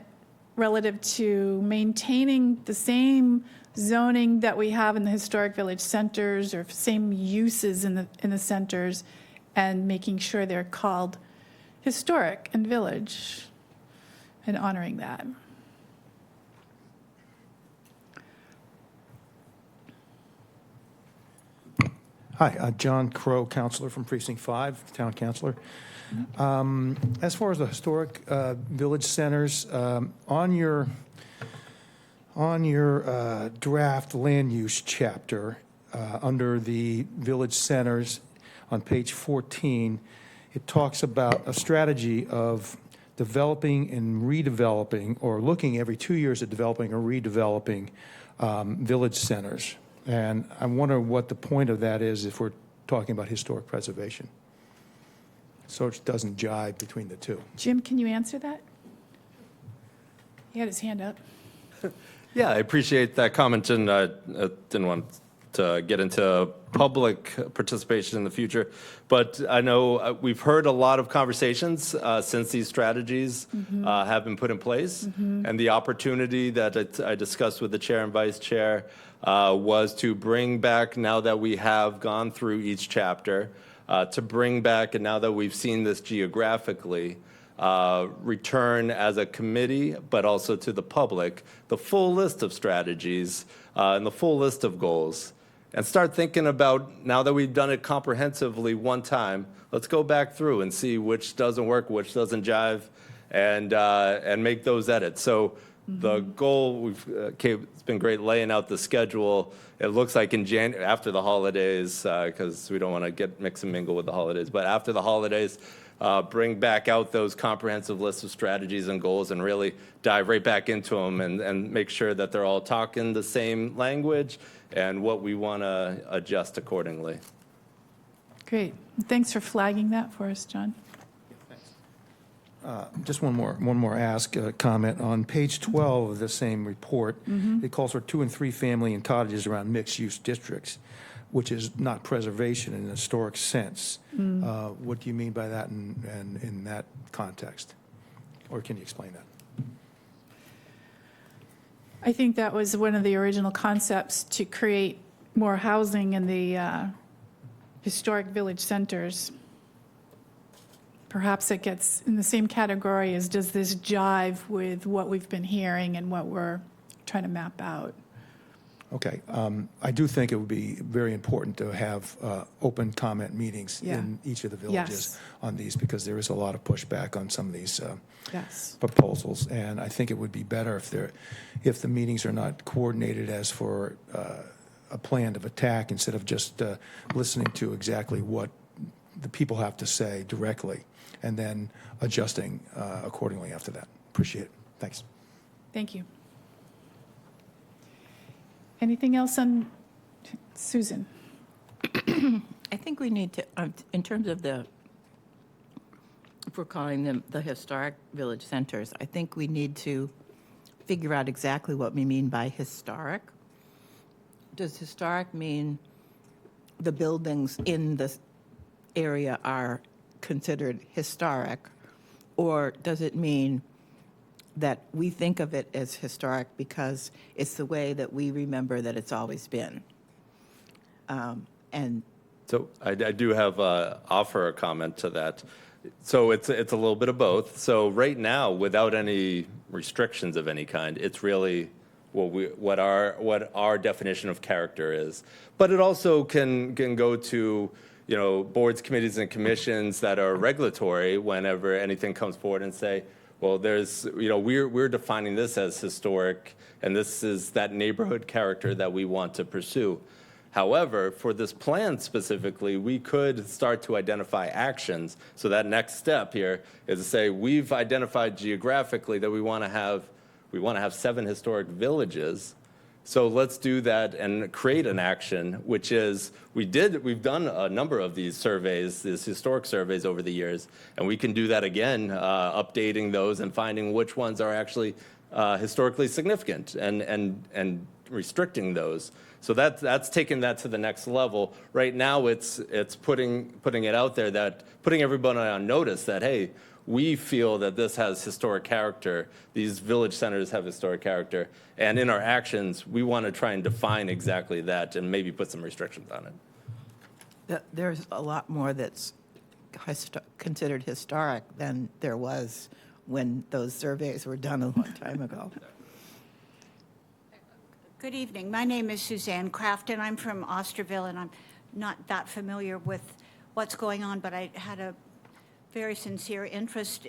relative to maintaining the same zoning that we have in the historic village centers, or same uses in the centers, and making sure they're called historic and village, and honoring that? Hi, John Crow, counselor from Precinct 5, town councilor. As far as the historic village centers, on your draft land use chapter, under the village centers on page 14, it talks about a strategy of developing and redeveloping, or looking every 2 years at developing or redeveloping village centers. And I wonder what the point of that is if we're talking about historic preservation. So it doesn't jive between the two. Jim, can you answer that? He had his hand up. Yeah, I appreciate that comment, and I didn't want to get into public participation in the future. But I know we've heard a lot of conversations since these strategies have been put in place, and the opportunity that I discussed with the chair and vice chair was to bring back, now that we have gone through each chapter, to bring back, and now that we've seen this geographically, return as a committee, but also to the public, the full list of strategies and the full list of goals. And start thinking about, now that we've done it comprehensively one time, let's go back through and see which doesn't work, which doesn't jive, and make those edits. So the goal, it's been great laying out the schedule. It looks like in after the holidays, because we don't want to get mix and mingle with the holidays, but after the holidays, bring back out those comprehensive lists of strategies and goals and really dive right back into them and make sure that they're all talking the same language and what we want to adjust accordingly. Great. Thanks for flagging that for us, John. Just one more comment. On page 12 of the same report, it calls for 2- and 3-family and cottages around mixed-use districts, which is not preservation in a historic sense. What do you mean by that in that context? Or can you explain that? I think that was one of the original concepts, to create more housing in the historic village centers. Perhaps it gets in the same category as, does this jive with what we've been hearing and what we're trying to map out? Okay. I do think it would be very important to have open comment meetings in each of the villages on these, because there is a lot of pushback on some of these proposals. And I think it would be better if the meetings are not coordinated as for a plan of attack, instead of just listening to exactly what the people have to say directly and then adjusting accordingly after that. Appreciate it. Thanks. Thank you. Anything else on Susan? I think we need to, in terms of if we're calling them the historic village centers, I think we need to figure out exactly what we mean by historic. Does historic mean the buildings in the area are considered historic, or does it mean that we think of it as historic because it's the way that we remember that it's always been? And So I do have offer a comment to that. So it's a little bit of both. So right now, without any restrictions of any kind, it's really what our definition of character is. But it also can go to, boards, committees, and commissions that are regulatory whenever anything comes forward and say, well, we're defining this as historic, and this is that neighborhood character that we want to pursue. However, for this plan specifically, we could start to identify actions. So that next step here is to say, we've identified geographically that we want to have 7 historic villages. So let's do that and create an action, which is, we've done a number of these surveys, these historic surveys over the years, and we can do that again, updating those and finding which ones are actually historically significant and restricting those. So that's taking that to the next level. Right now, it's putting it out there, putting everybody on notice that, hey, we feel that this has historic character. These village centers have historic character. And in our actions, we want to try and define exactly that and maybe put some restrictions on it. there's a lot more that's considered historic than there was when those surveys were done a long time ago. Good evening. My name is Suzanne Kraft, and I'm from Osterville, and I'm not that familiar with what's going on, but I had a very sincere interest,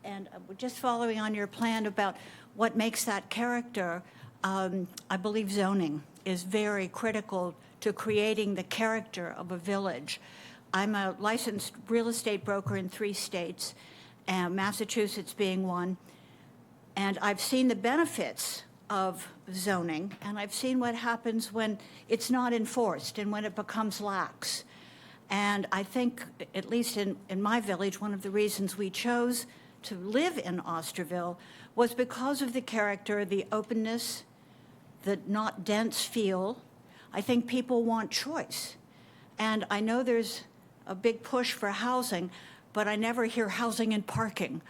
and just following on your plan about what makes that character, I believe zoning is very critical to creating the character of a village. I'm a licensed real estate broker in 3 states, and Massachusetts being one, and I've seen the benefits of zoning, and I've seen what happens when it's not enforced and when it becomes lax. And I think, at least in my village, one of the reasons we chose to live in Osterville was because of the character, the openness, the not dense feel. I think people want choice. And I know there's a big push for housing, but I never hear housing and parking.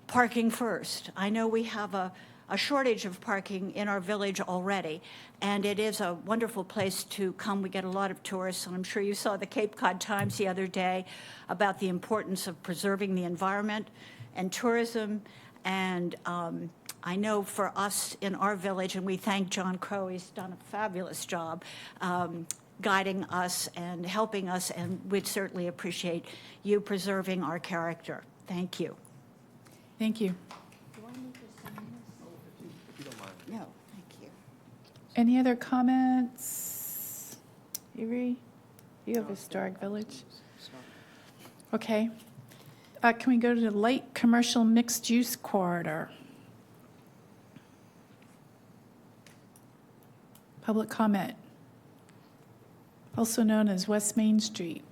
Parking first. I know we have a a shortage of parking in our village already, and it is a wonderful place to come. We get a lot of tourists, and I'm sure you saw the Cape Cod Times the other day about the importance of preserving the environment and tourism. And I know for us in our village, and we thank John Crow, he's done a fabulous job guiding us and helping us, and we'd certainly appreciate you preserving our character. Thank you. Thank you. Do I need to sign this? If you don't mind. No, thank you. Any other comments? Avery, you have Historic Village? Okay. Can we go to the light commercial mixed-use corridor? Public comment, also known as West Main Street.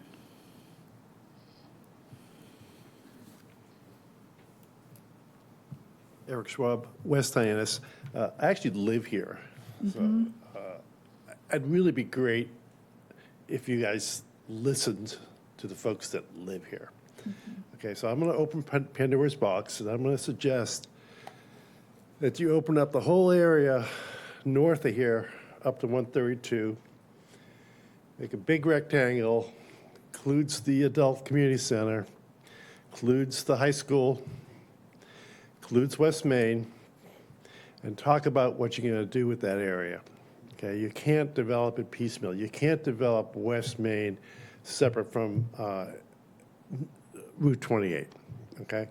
Eric Schwab, West Hyannis. I actually live here. So it'd really be great if you guys listened to the folks that live here. Okay, so I'm going to open Pandora's box, and I'm going to suggest that you open up the whole area north of here up to 132, make a big rectangle, includes the adult community center, includes the high school, includes West Main, and talk about what you're going to do with that area. Okay, you can't develop it piecemeal. You can't develop West Main separate from Route 28. Okay,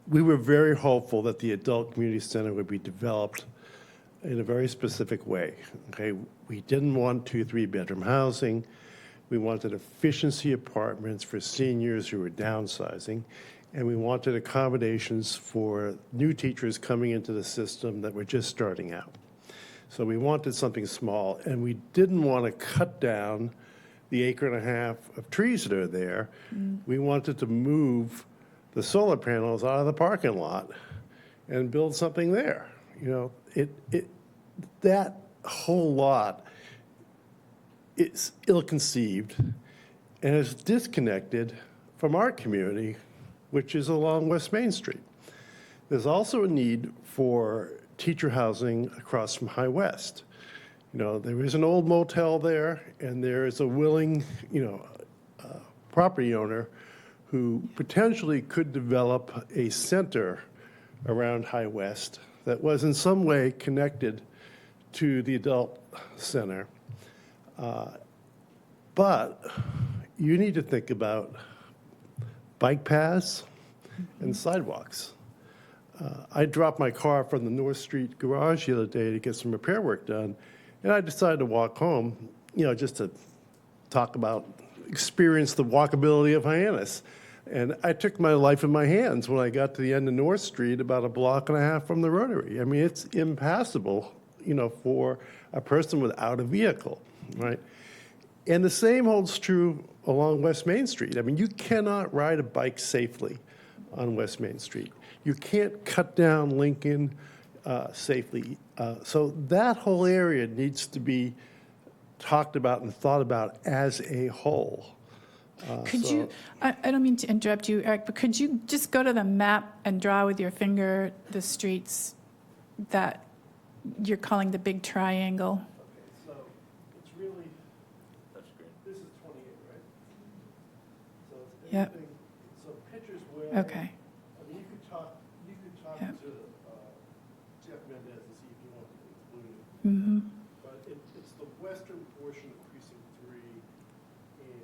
we were very hopeful that the adult community center would be developed in a very specific way. Okay, we didn't want 2-3 bedroom housing. We wanted efficiency apartments for seniors who were downsizing, and we wanted accommodations for new teachers coming into the system that were just starting out. So we wanted something small, and we didn't want to cut down the 1.5 acres of trees that are there. We wanted to move the solar panels out of the parking lot and build something there. You know, that whole lot is ill-conceived and is disconnected from our community, which is along West Main Street. There's also a need for teacher housing across from High West. You know, there is an old motel there, and there is a willing, property owner who potentially could develop a center around High West that was in some way connected to the adult center. But you need to think about bike paths and sidewalks. I dropped my car from the North Street garage the other day to get some repair work done, and I decided to walk home, just to experience the walkability of Hyannis. And I took my life in my hands when I got to the end of North Street, about 1.5 blocks from the Rotary. I mean, it's impassable, for a person without a vehicle, right? And the same holds true along West Main Street. I mean, you cannot ride a bike safely on West Main Street. You can't cut down Lincoln safely. So that whole area needs to be talked about and thought about as a whole. Could you, I don't mean to interrupt you, Eric, but could you just go to the map and draw with your finger the streets that you're calling the big triangle? Okay, so it's really, this is 28, right? So it's Yep. anything, so pictures where. Okay. I mean, you could talk Yep. to Jeff Mendez and see if you want to include it. Mm-hmm. But it's the western portion of Precinct 3 and,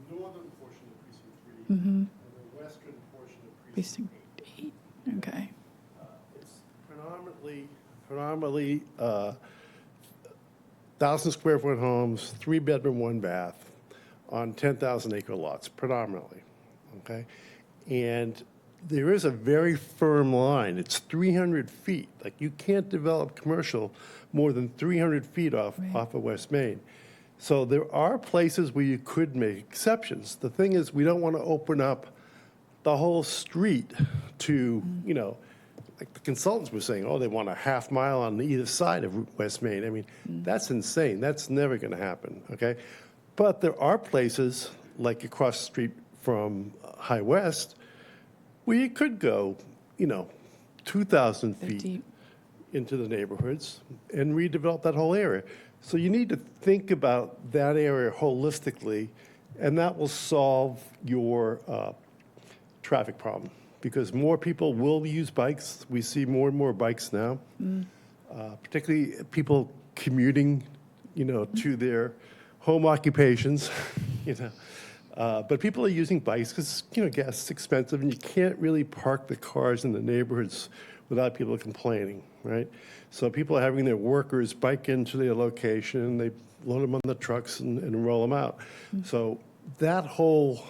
the northern portion of Precinct 3 and the western portion of Precinct 8. Precinct 8, okay. It's predominantly 1,000 square foot homes, 3 bedroom, 1 bath on 10,000 acre lots, predominantly, okay? And there is a very firm line. It's 300 feet. Like, you can't develop commercial more than 300 feet off of West Main. So there are places where you could make exceptions. The thing is, we don't want to open up the whole street to, like the consultants were saying, they want a half mile on either side of West Main. I mean, that's insane. That's never going to happen, okay? But there are places, like across the street from High West, Well, you could go, 2,000 They're feet deep. into the neighborhoods and redevelop that whole area. So you need to think about that area holistically, and that will solve your traffic problem, because more people will use bikes. We see more and more bikes now, particularly people commuting, to their home occupations, But people are using bikes because, gas is expensive, and you can't really park the cars in the neighborhoods without people complaining, right? So people are having their workers bike into their location, they load them on the trucks and roll them out. So that whole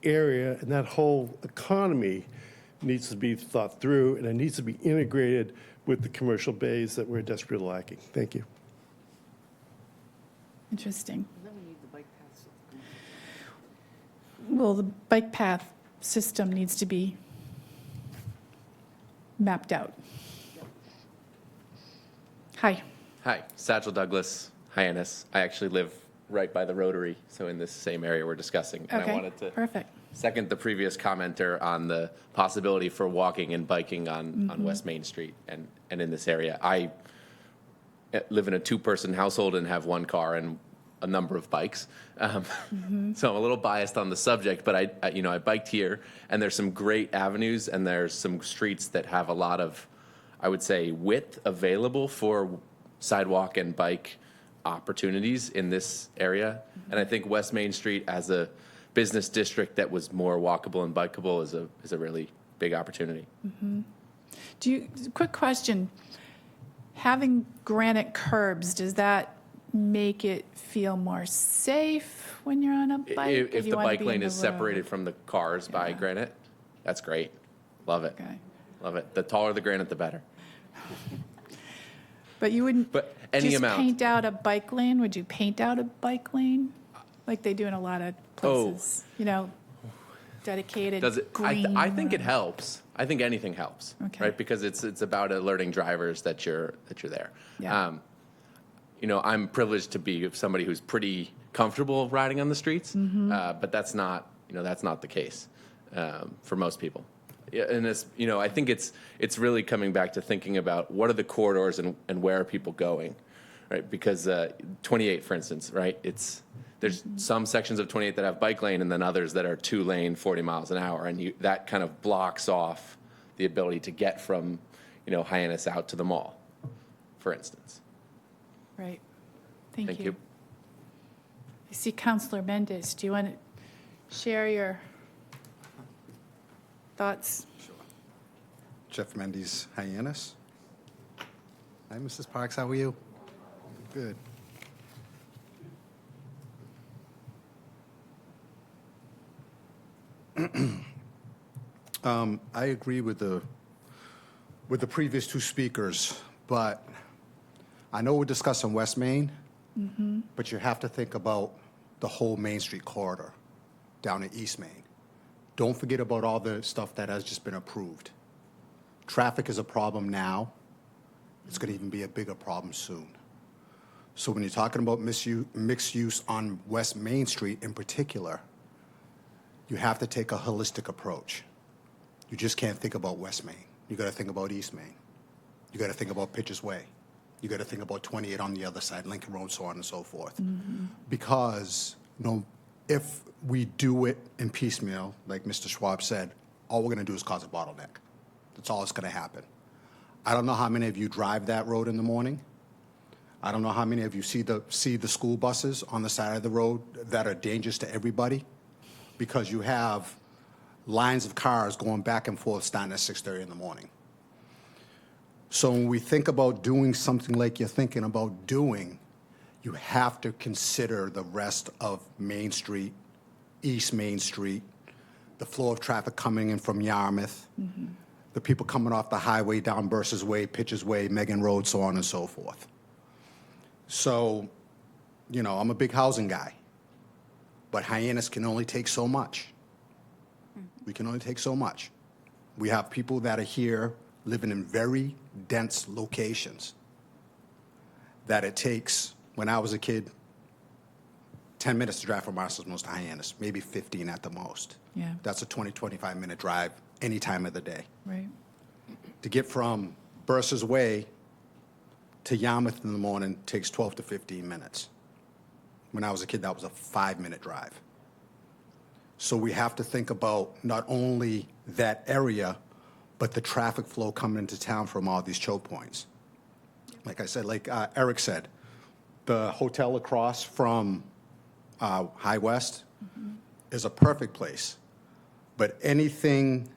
area and that whole economy needs to be thought through, and it needs to be integrated with the commercial bays that we're desperately lacking. Thank you. Interesting. Well, the bike path system needs to be mapped out. Hi. Hi, Satchel Douglas, Hyannis. I actually live right by the Rotary, so in this same area we're discussing. And I wanted to Perfect. second the previous commenter on the possibility for walking and biking on West Main Street and in this area. I live in a two-person household and have one car and a number of bikes. So I'm a little biased on the subject, but I biked here, and there's some great avenues, and there's some streets that have a lot of, I would say, width available for sidewalk and bike opportunities in this area. And I think West Main Street as a business district that was more walkable and bikeable is a really big opportunity. Quick question. Having granite curbs, does that make it feel more safe when you're on a bike? or If do you the wanna bike be in lane the is separated road? from the cars by Yeah. granite, that's great. Love it. Okay. Love it. The taller the granite, the better. But you wouldn't But any just amount. paint out a bike lane? Would you paint out a bike lane? Like they do in a lot of places, dedicated Does it? green. I think it helps. I think anything helps, Okay. right? Because it's about alerting drivers that you're there. Yeah. I'm privileged to be somebody who's pretty comfortable riding on the streets, but that's not the case for most people. Yeah, and it's I think it's really coming back to thinking about what are the corridors and where are people going, right? Because 28, for instance, right? There's some sections of 28 that have bike lane, and then others that are 2-lane, 40 miles an hour, and that kind of blocks off the ability to get from Hyannis out to the mall, for instance. Right. Thank Thank you. you. I see Counselor Mendes. Do you want to share your thoughts? Jeff Mendes, Hyannis. Hi, Mrs. Parks, how are you? Good. I agree with the previous two speakers, but I know we're discussing West Main, but you have to think about the whole Main Street corridor down to East Main. Don't forget about all the stuff that has just been approved. Traffic is a problem now. It's going to even be a bigger problem soon. So when you're talking about mixed use on West Main Street in particular, you have to take a holistic approach. You just can't think about West Main. You got to think about East Main. You got to think about Pitcher's Way. You got to think about 28 on the other side, Lincoln Road, so on and so forth. Because if we do it in piecemeal, like Mr. Schwab said, all we're going to do is cause a bottleneck. That's all that's going to happen. I don't know how many of you drive that road in the morning. I don't know how many of you see the school buses on the side of the road that are dangerous to everybody, because you have lines of cars going back and forth starting at 6:30 in the morning. So when we think about doing something like you're thinking about doing, you have to consider the rest of Main Street, East Main Street, the flow of traffic coming in from Yarmouth, the people coming off the highway down Bursa's Way, Pitcher's Way, Megan Road, so on and so forth. So, I'm a big housing guy, but Hyannis can only take so much. We can only take so much. We have people that are here living in very dense locations that it takes, when I was a kid, 10 minutes to drive from Marshall's Mills to Hyannis, maybe 15 at the most. Yeah. That's a 20, 25-minute drive any time of the day. Right. To get from Bursar's Way to Yarmouth in the morning takes 12 to 15 minutes. When I was a kid, that was a 5-minute drive. So we have to think about not only that area, but the traffic flow coming into town from all these choke points. Like I said, like Eric said, the hotel across from High West is a perfect place. But anything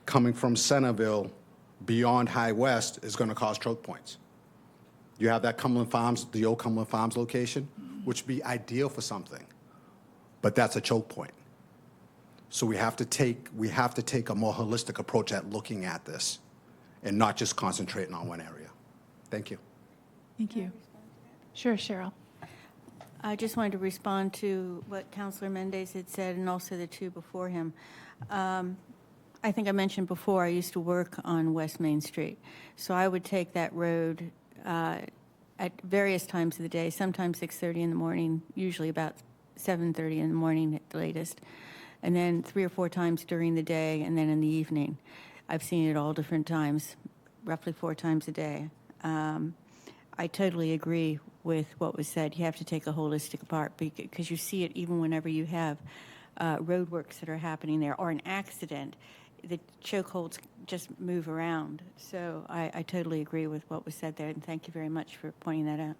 coming from Centerville beyond High West is going to cause choke points. You have that Cumberland Farms, the old Cumberland Farms location, which would be ideal for something, but that's a choke point. So we have to take a more holistic approach at looking at this and not just concentrating on one area. Thank you. Thank you. Sure, Cheryl. I just wanted to respond to what Councilor Mendez had said and also the two before him. I think I mentioned before I used to work on West Main Street. So I would take that road at various times of the day, sometimes 6:30 in the morning, usually about 7:30 in the morning at the latest, and then 3 or 4 times during the day and then in the evening. I've seen it all different times, roughly 4 times a day. I totally agree with what was said. You have to take a holistic apart because you see it even whenever you have roadworks that are happening there or an accident. The chokeholds just move around. So I totally agree with what was said there, and thank you very much for pointing that out.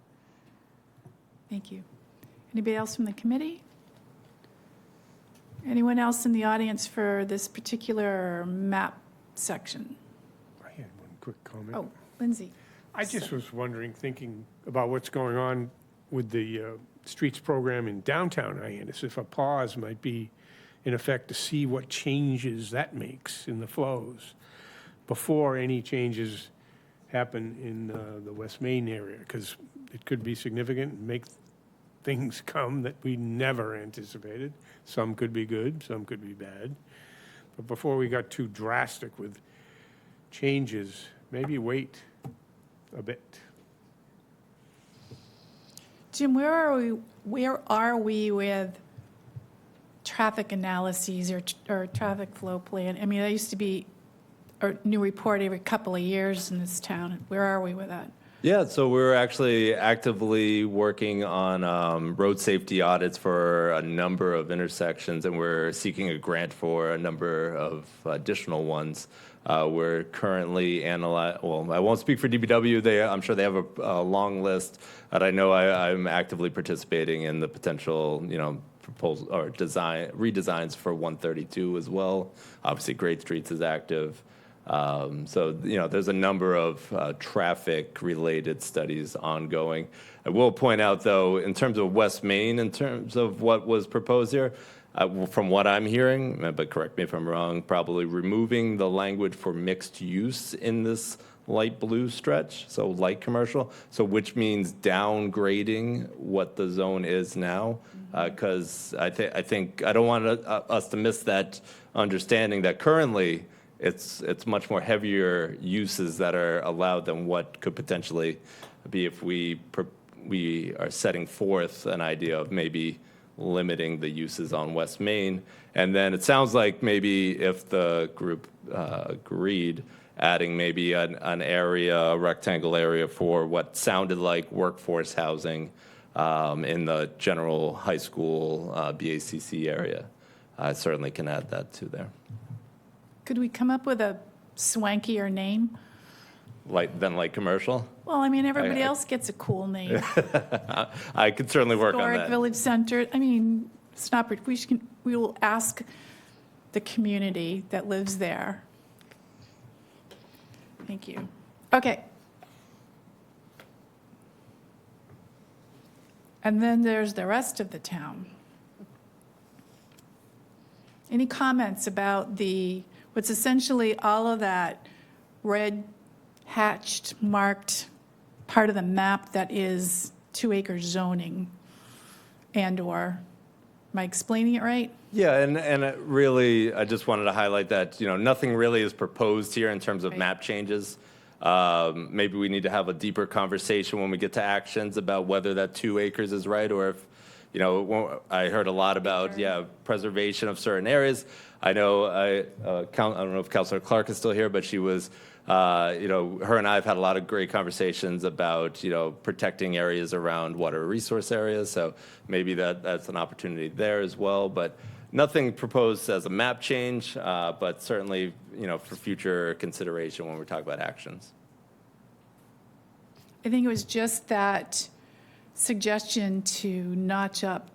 Thank you. Anybody else from the committee? Anyone else in the audience for this particular map section? I had one quick comment. Oh, Lindsay. I just was wondering, thinking about what's going on with the streets program in downtown Hyannis, if a pause might be in effect to see what changes that makes in the flows before any changes happen in the West Main area, because it could be significant and make things come that we never anticipated. Some could be good, some could be bad. But before we got too drastic with changes, maybe wait a bit. Jim, where are we with traffic analyses or traffic flow plan? I mean, there used to be a new report every couple of years in this town. Where are we with that? Yeah, so we're actually actively working on road safety audits for a number of intersections, and we're seeking a grant for a number of additional ones. We're currently well, I won't speak for DPW. I'm sure they have a long list, but I know I'm actively participating in the potential, proposal or redesigns for 132 as well. Obviously, Great Streets is active. So, there's a number of traffic-related studies ongoing. I will point out, though, in terms of West Main, in terms of what was proposed here, from what I'm hearing, but correct me if I'm wrong, probably removing the language for mixed use in this light blue stretch, so light commercial, so which means downgrading what the zone is now, because I think I don't want us to miss that understanding that currently it's much more heavier uses that are allowed than what could potentially be if we are setting forth an idea of maybe limiting the uses on West Main. And then it sounds like maybe if the group agreed, adding maybe an area, a rectangle area for what sounded like workforce housing in the general high school BACC area. I certainly can add that to there. Could we come up with a swankier name? Light commercial? Well, I mean, everybody else gets a cool name. I could certainly work on Historic that. Village Center. I mean, it's not, we will ask the community that lives there. Thank you. Okay. And then there's the rest of the town. Any comments about what's essentially all of that red hatched, marked part of the map that is 2-acre zoning and/or, am I explaining it right? Yeah, and really, I just wanted to highlight that, nothing really is proposed here in terms of map changes. Maybe we need to have a deeper conversation when we get to actions about whether that 2 acres is right, or if I heard a lot about, preservation of certain areas. I know, I don't know if Councilor Clark is still here, but she was, her and I have had a lot of great conversations about, protecting areas around water resource areas. So maybe that's an opportunity there as well. But nothing proposed as a map change, but certainly, for future consideration when we talk about actions. I think it was just that suggestion to notch up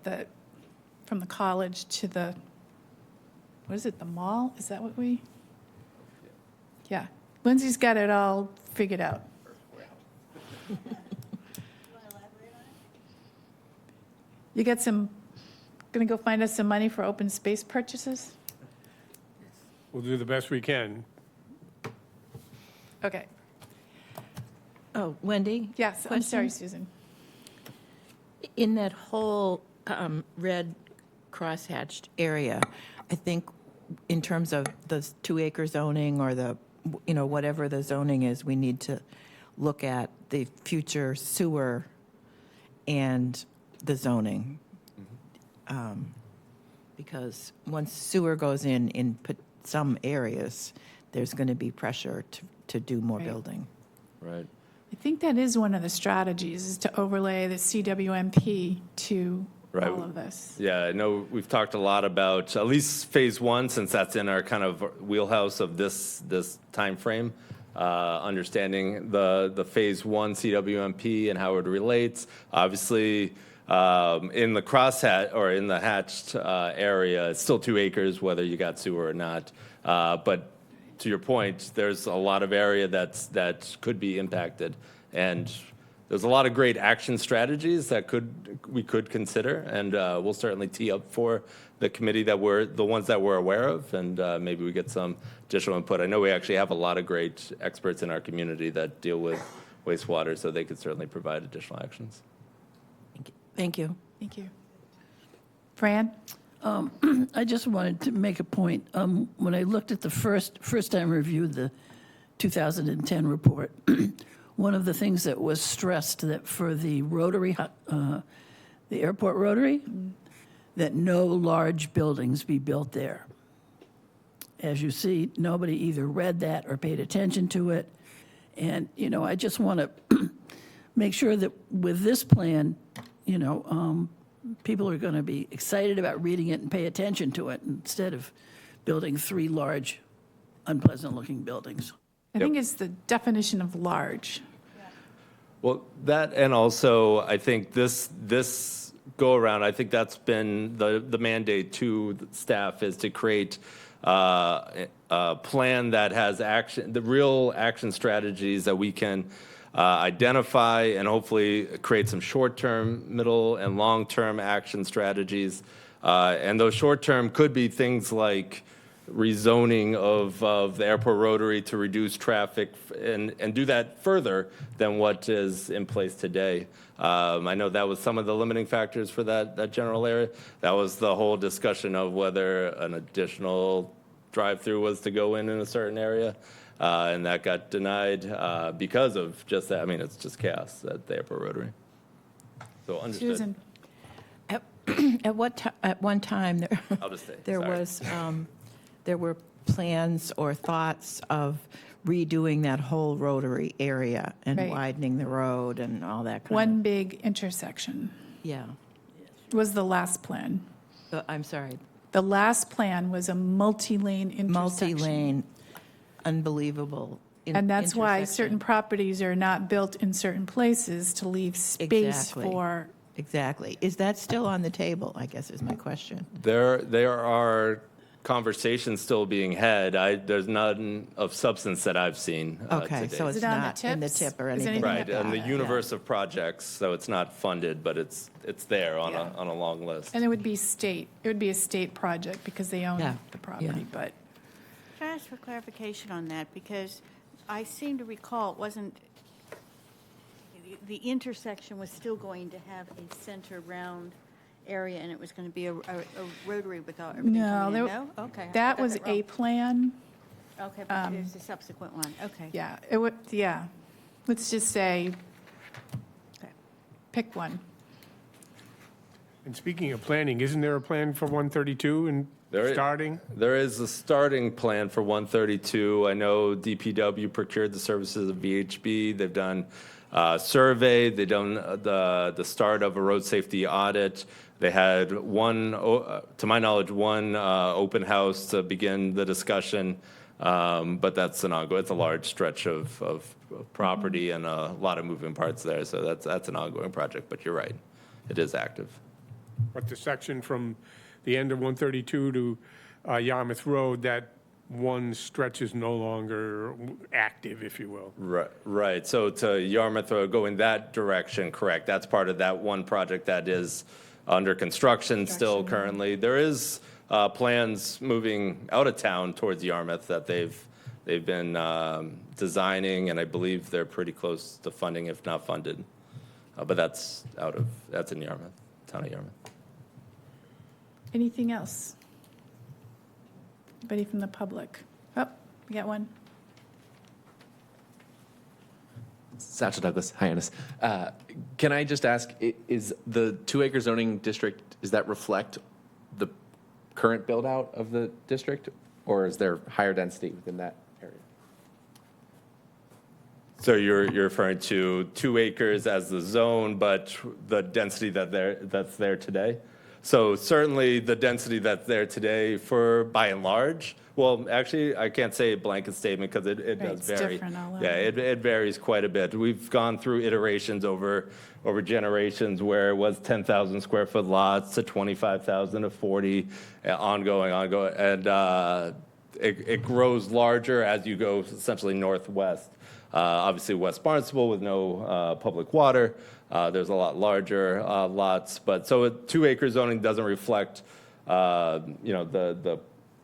from the college to the, what is it, the mall? Is that what we? Yeah. Lindsay's got it all figured out. You got going to go find us some money for open space purchases? We'll do the best we can. Okay. Oh, Wendy? Yes, I'm sorry, Question? Susan. In that whole red crosshatched area, I think in terms of the 2-acre zoning or the, whatever the zoning is, we need to look at the future sewer and the zoning. Because once sewer goes in some areas, there's going to be pressure to do more Right. building. Right. I think that is one of the strategies, is to overlay the CWMP to Right. all of this. Yeah, I know we've talked a lot about at least phase one, since that's in our kind of wheelhouse of this timeframe. Understanding the phase one CWMP and how it relates. Obviously, in the crosshatch or in the hatched area, it's still 2 acres, whether you got sewer or not. But to your point, there's a lot of area that could be impacted, and there's a lot of great action strategies that we could consider, and we'll certainly tee up for the committee the ones that we're aware of, and maybe we get some additional input. I know we actually have a lot of great experts in our community that deal with wastewater, so they could certainly provide additional actions. Thank you. Thank you. Fran? I just wanted to make a point. When I looked at the first time I reviewed the 2010 report, one of the things that was stressed that for the Rotary, the airport Rotary, that no large buildings be built there. As you see, nobody either read that or paid attention to it. And, I just want to make sure that with this plan, people are going to be excited about reading it and pay attention to it instead of building 3 large, unpleasant-looking buildings. I think it's the definition of large. Well, that, and also, I think this go-around, I think that's been the mandate to the staff, is to create a plan that has the real action strategies that we can identify and hopefully create some short-term, middle, and long-term action strategies. And those short-term could be things like rezoning of the airport Rotary to reduce traffic and do that further than what is in place today. I know that was some of the limiting factors for that general area. That was the whole discussion of whether an additional drive-through was to go in a certain area. And that got denied because of just that. I mean, it's just chaos at the airport Rotary. So understood. Susan? At one time, I'll just say, there sorry. there were plans or thoughts of redoing that whole Rotary area and Right. widening the road and all that kind One of. big intersection Yeah. was the last plan. I'm sorry. The last plan was a multi-lane intersection. Multi-lane, unbelievable. And that's why intersection. certain properties are not built in certain places to leave space Exactly. for. Exactly. Is that still on the table, I guess is my question. There are conversations still being had. There's none of substance that I've seen Okay, to so date. it's Is it on the not in the tips? tip or Is anything. anything Right, and the Yeah. universe of projects, so it's not funded, but it's there on Yeah. a long list. And it would be a state project because they own Yeah. the property, but. Can I ask for clarification on that? Because I seem to recall it wasn't, the intersection was still going to have a center round area, and it was going to be a rotary without everything No, coming in. there- No? Okay. I That got was a wrong. plan. Okay, but there's a subsequent one. Okay. Yeah, it would, yeah. Let's just say, Okay. pick one. And speaking of planning, isn't there a plan for 132 and starting? There is a starting plan for 132. I know DPW procured the services of VHB. They've done a survey. They've done the start of a road safety audit. They had one, to my knowledge, one open house to begin the discussion. But that's an ongoing, it's a large stretch of property and a lot of moving parts there. So that's an ongoing project, but you're right. It is active. But the section from the end of 132 to Yarmouth Road, that one stretch is no longer active, if you will. Right. So to Yarmouth Road, going that direction, correct. That's part of that one project that is under construction still currently. There is plans moving out of town towards Yarmouth that they've been designing, and I believe they're pretty close to funding, if not funded. But that's in Yarmouth, town of Yarmouth. Anything else? Anybody from the public? Oh, we got one. Satchel Douglas, Hyannis. Can I just ask, is the 2-acre zoning district, does that reflect the current build-out of the district, or is there higher density within that area? So you're referring to 2 acres as the zone, but the density that's there today? So certainly the density that's there today for, by and large, well, actually, I can't say a blanket statement because it does vary. Different all over. Yeah, it varies quite a bit. We've gone through iterations over generations where it was 10,000 square foot lots to 25,000 to 40, ongoing, and it grows larger as you go essentially northwest. Obviously, West Barnstable with no public water. There's a lot larger lots, but so a 2-acre zoning doesn't reflect, the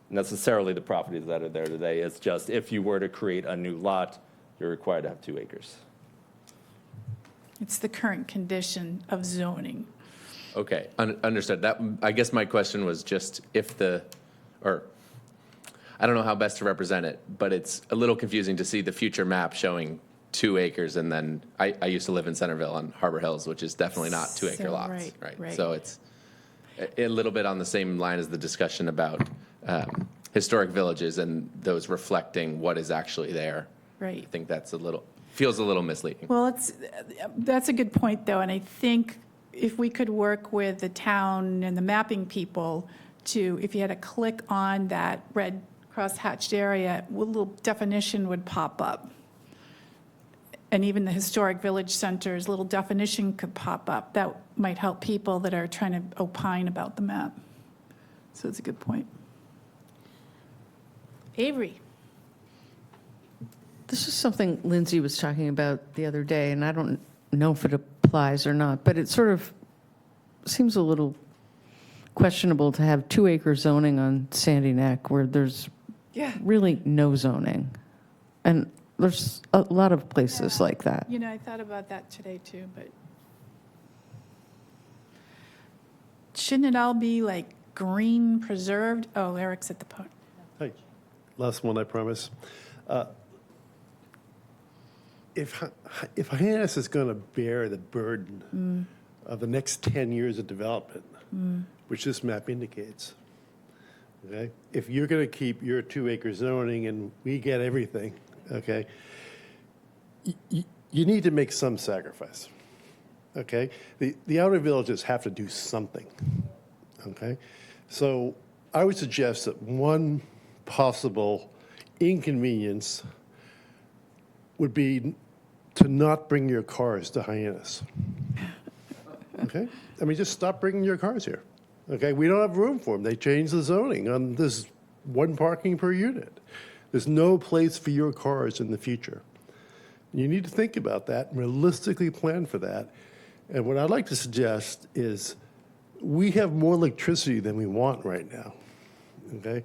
necessarily the properties that are there today. It's just if you were to create a new lot, you're required to have 2 acres. It's the current condition of zoning. Okay, understood. That, I guess my question was just if I don't know how best to represent it, but it's a little confusing to see the future map showing 2 acres, and then I used to live in Centerville on Harbor Hills, which is definitely not 2-acre So, lots, right. So it's a little bit on the same line as the discussion about historic villages and those reflecting what is actually there. Right. I think that's feels a little misleading. Well, that's a good point, though, and I think if we could work with the town and the mapping people to, if you had to click on that red cross-hatched area, a little definition would pop up. And even the historic village centers, little definition could pop up. That might help people that are trying to opine about the map. So it's a good point. Avery. This is something Lindsay was talking about the other day, and I don't know if it applies or not, but it sort of seems a little questionable to have 2-acre zoning on Sandy Neck where there's really no zoning. And there's a lot of places like that. You know, I thought about that today, too, but shouldn't it all be like green preserved? Oh, Eric's at the point. Hey, last one, I promise. If Hyannis is going to bear the burden of the next 10 years of development, which this map indicates, okay? If you're going to keep your 2-acre zoning and we get everything, okay, you need to make some sacrifice, okay? The outer villages have to do something, okay? So I would suggest that one possible inconvenience would be to not bring your cars to Hyannis. Okay? I mean, just stop bringing your cars here. Okay? We don't have room for them. They changed the zoning on this one parking per unit. There's no place for your cars in the future. You need to think about that and realistically plan for that. And what I'd like to suggest is we have more electricity than we want right now. Okay?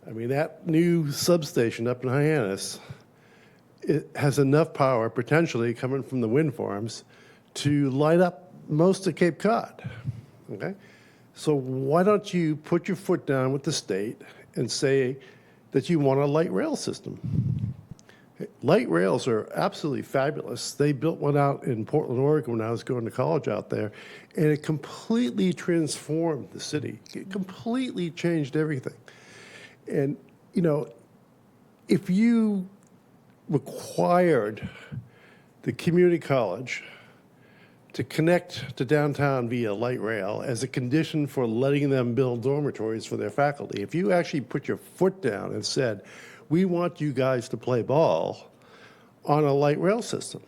I mean, that new substation up in Hyannis, it has enough power potentially coming from the wind farms to light up most of Cape Cod, okay? So why don't you put your foot down with the state and say that you want a light rail system, Light rails are absolutely fabulous. They built one out in Portland, Oregon when I was going to college out there, and it completely transformed the city. It completely changed everything. And, you know, if you required the community college to connect to downtown via light rail as a condition for letting them build dormitories for their faculty, if you actually put your foot down and said, we want you guys to play ball on a light rail system,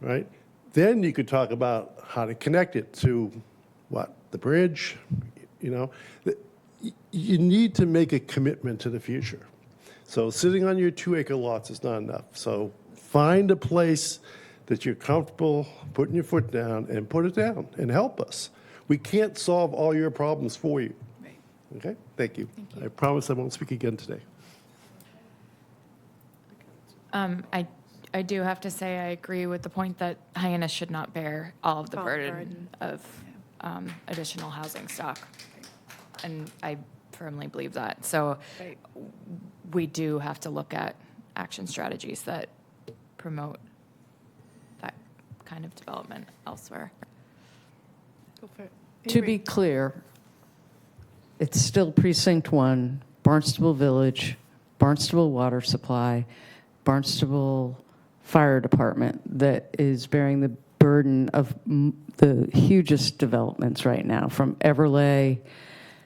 right? Then you could talk about how to connect it to what? The bridge, you know? You need to make a commitment to the future. So sitting on your 2-acre lots is not enough. So find a place that you're comfortable putting your foot down and put it down and help us. We can't solve all your problems for you. Right. Okay? Thank you. Thank you. I promise I won't speak again today. I do have to say I agree with the point that Hyannis should not bear all of the All the burden of additional housing stock. And I firmly believe that. So Right. we do have to look at action strategies that promote that kind of development elsewhere. Go for it. To Avery. be clear, it's still Precinct 1, Barnstable Village, Barnstable Water Supply, Barnstable Fire Department that is bearing the burden of the hugest developments right now, from Everlay,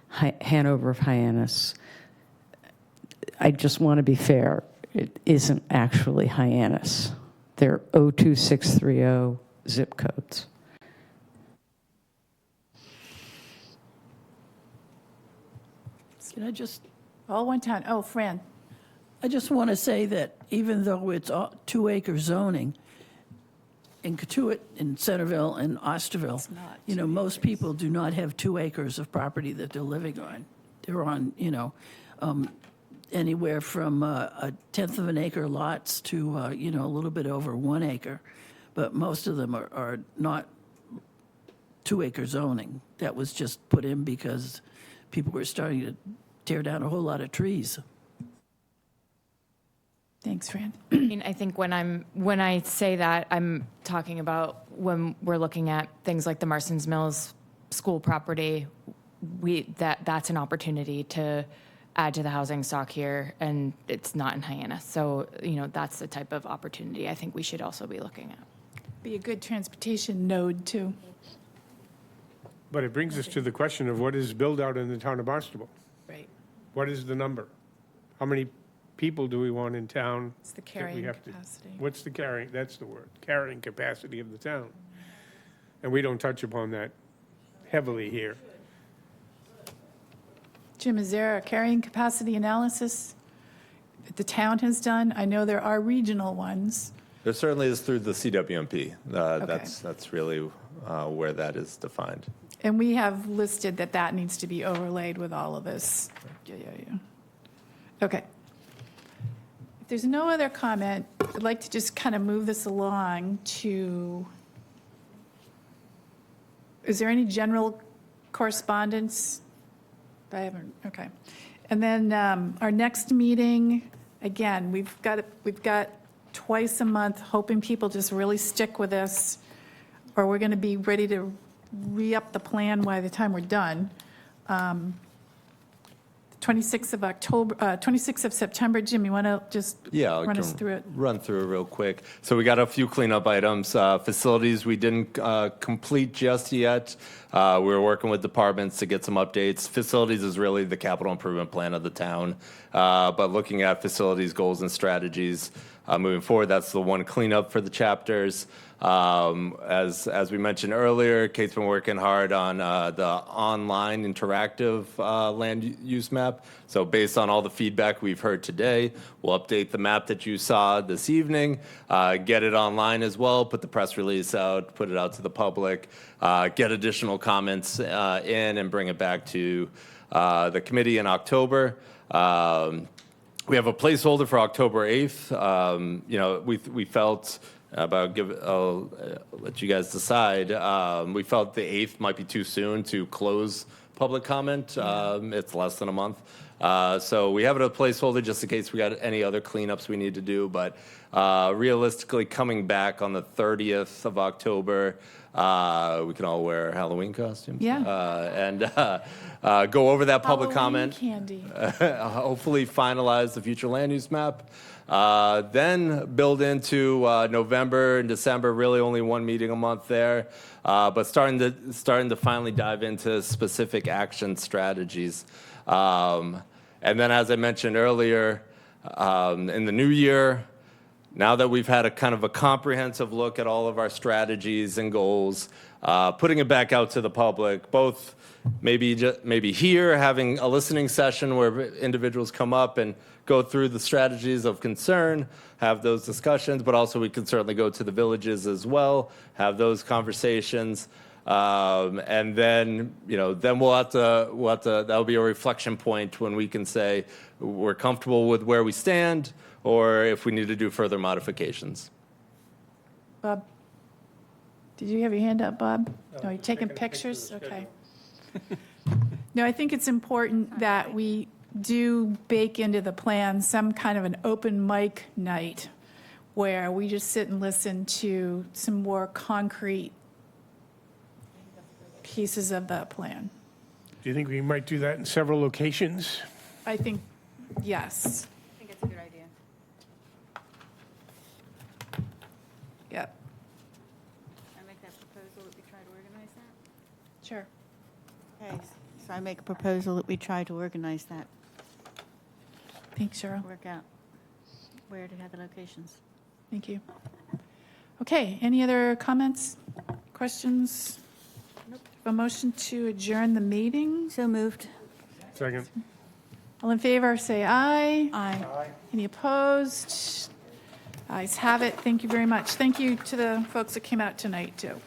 Hanover of Hyannis. I just want to be fair. It isn't actually Hyannis. They're 02630 zip codes. Can I just, All one time. Oh, Fran. I just want to say that even though it's 2-acre zoning, in Katuitt, in Centerville, and Osterville, not you know, most people do not have 2 acres of property that they're living on. They're on, you know, anywhere from a tenth of an acre lots to, you know, a little bit over 1 acre. But most of them are not 2-acre zoning. That was just put in because people were starting to tear down a whole lot of trees. Thanks, Fran. I mean, I think when I say that, I'm talking about when we're looking at things like the Marston's Mills school property, that's an opportunity to add to the housing stock here, and it's not in Hyannis. So, you know, that's the type of opportunity I think we should also be looking at. Be a good transportation node, too. But it brings us to the question of what is build out in the town of Barnstable? Right. What is the number? How many people do we want in town? It's the that we carrying have to- capacity. What's the carrying, that's the word, carrying capacity of the town. And we don't touch upon that heavily here. Jim, is there a carrying capacity analysis that the town has done? I know there are regional ones. There certainly is through the CWMP. That's really where that is defined. And we have listed that that needs to be overlaid with all of this. Yeah. Okay. If there's no other comment, I'd like to just kind of move this along to, is there any general correspondence? I haven't, okay. And then our next meeting, again, we've got twice a month, hoping people just really stick with us, or we're going to be ready to re-up the plan by the time we're done. 26th of October, 26th of September, Jim, you want to just Yeah, run I us can through it? run through it real quick. So we got a few cleanup items. Facilities we didn't complete just yet. We were working with departments to get some updates. Facilities is really the capital improvement plan of the town. But looking at facilities, goals, and strategies moving forward, that's the one cleanup for the chapters. As we mentioned earlier, Kate's been working hard on the online interactive land use map. So based on all the feedback we've heard today, we'll update the map that you saw this evening, get it online as well, put the press release out, put it out to the public, get additional comments in and bring it back to the committee in October. We have a placeholder for October 8th. You know, we felt, but I'll let you guys decide. We felt the 8th might be too soon to close public comment. It's less than a month. So we have it a placeholder just in case we got any other cleanups we need to do, but realistically, coming back on the 30th of October, we can all wear Halloween costumes. Yeah. And go over that public Halloween comment. candy. Hopefully finalize the future land use map. Then build into November and December, really only one meeting a month there, but starting to finally dive into specific action strategies. And then, as I mentioned earlier, in the new year, now that we've had a kind of a comprehensive look at all of our strategies and goals, putting it back out to the public, both maybe here, having a listening session where individuals come up and go through the strategies of concern, have those discussions, but also we can certainly go to the villages as well, have those conversations. And then, then we'll have to, that'll be a reflection point when we can say we're comfortable with where we stand or if we need to do further modifications. Bob, did you have your hand up, Bob? No, you're taking pictures? Okay. No, I think it's important that we do bake into the plan some kind of an open mic night where we just sit and listen to some more concrete pieces of the plan. Do you think we might do that in several locations? I think, yes. I think it's a good idea. Yep, I make that proposal that we try to organize that? sure. Okay, so I make a proposal that we try to organize that, Thanks, Cheryl. work out where to have the locations. Thank you. Okay, any other comments, questions? A motion to adjourn the meeting? So moved. Second. All in favor, say aye. Aye. Any opposed? Ayes have it. Thank you very much. Thank you to the folks that came out tonight, too.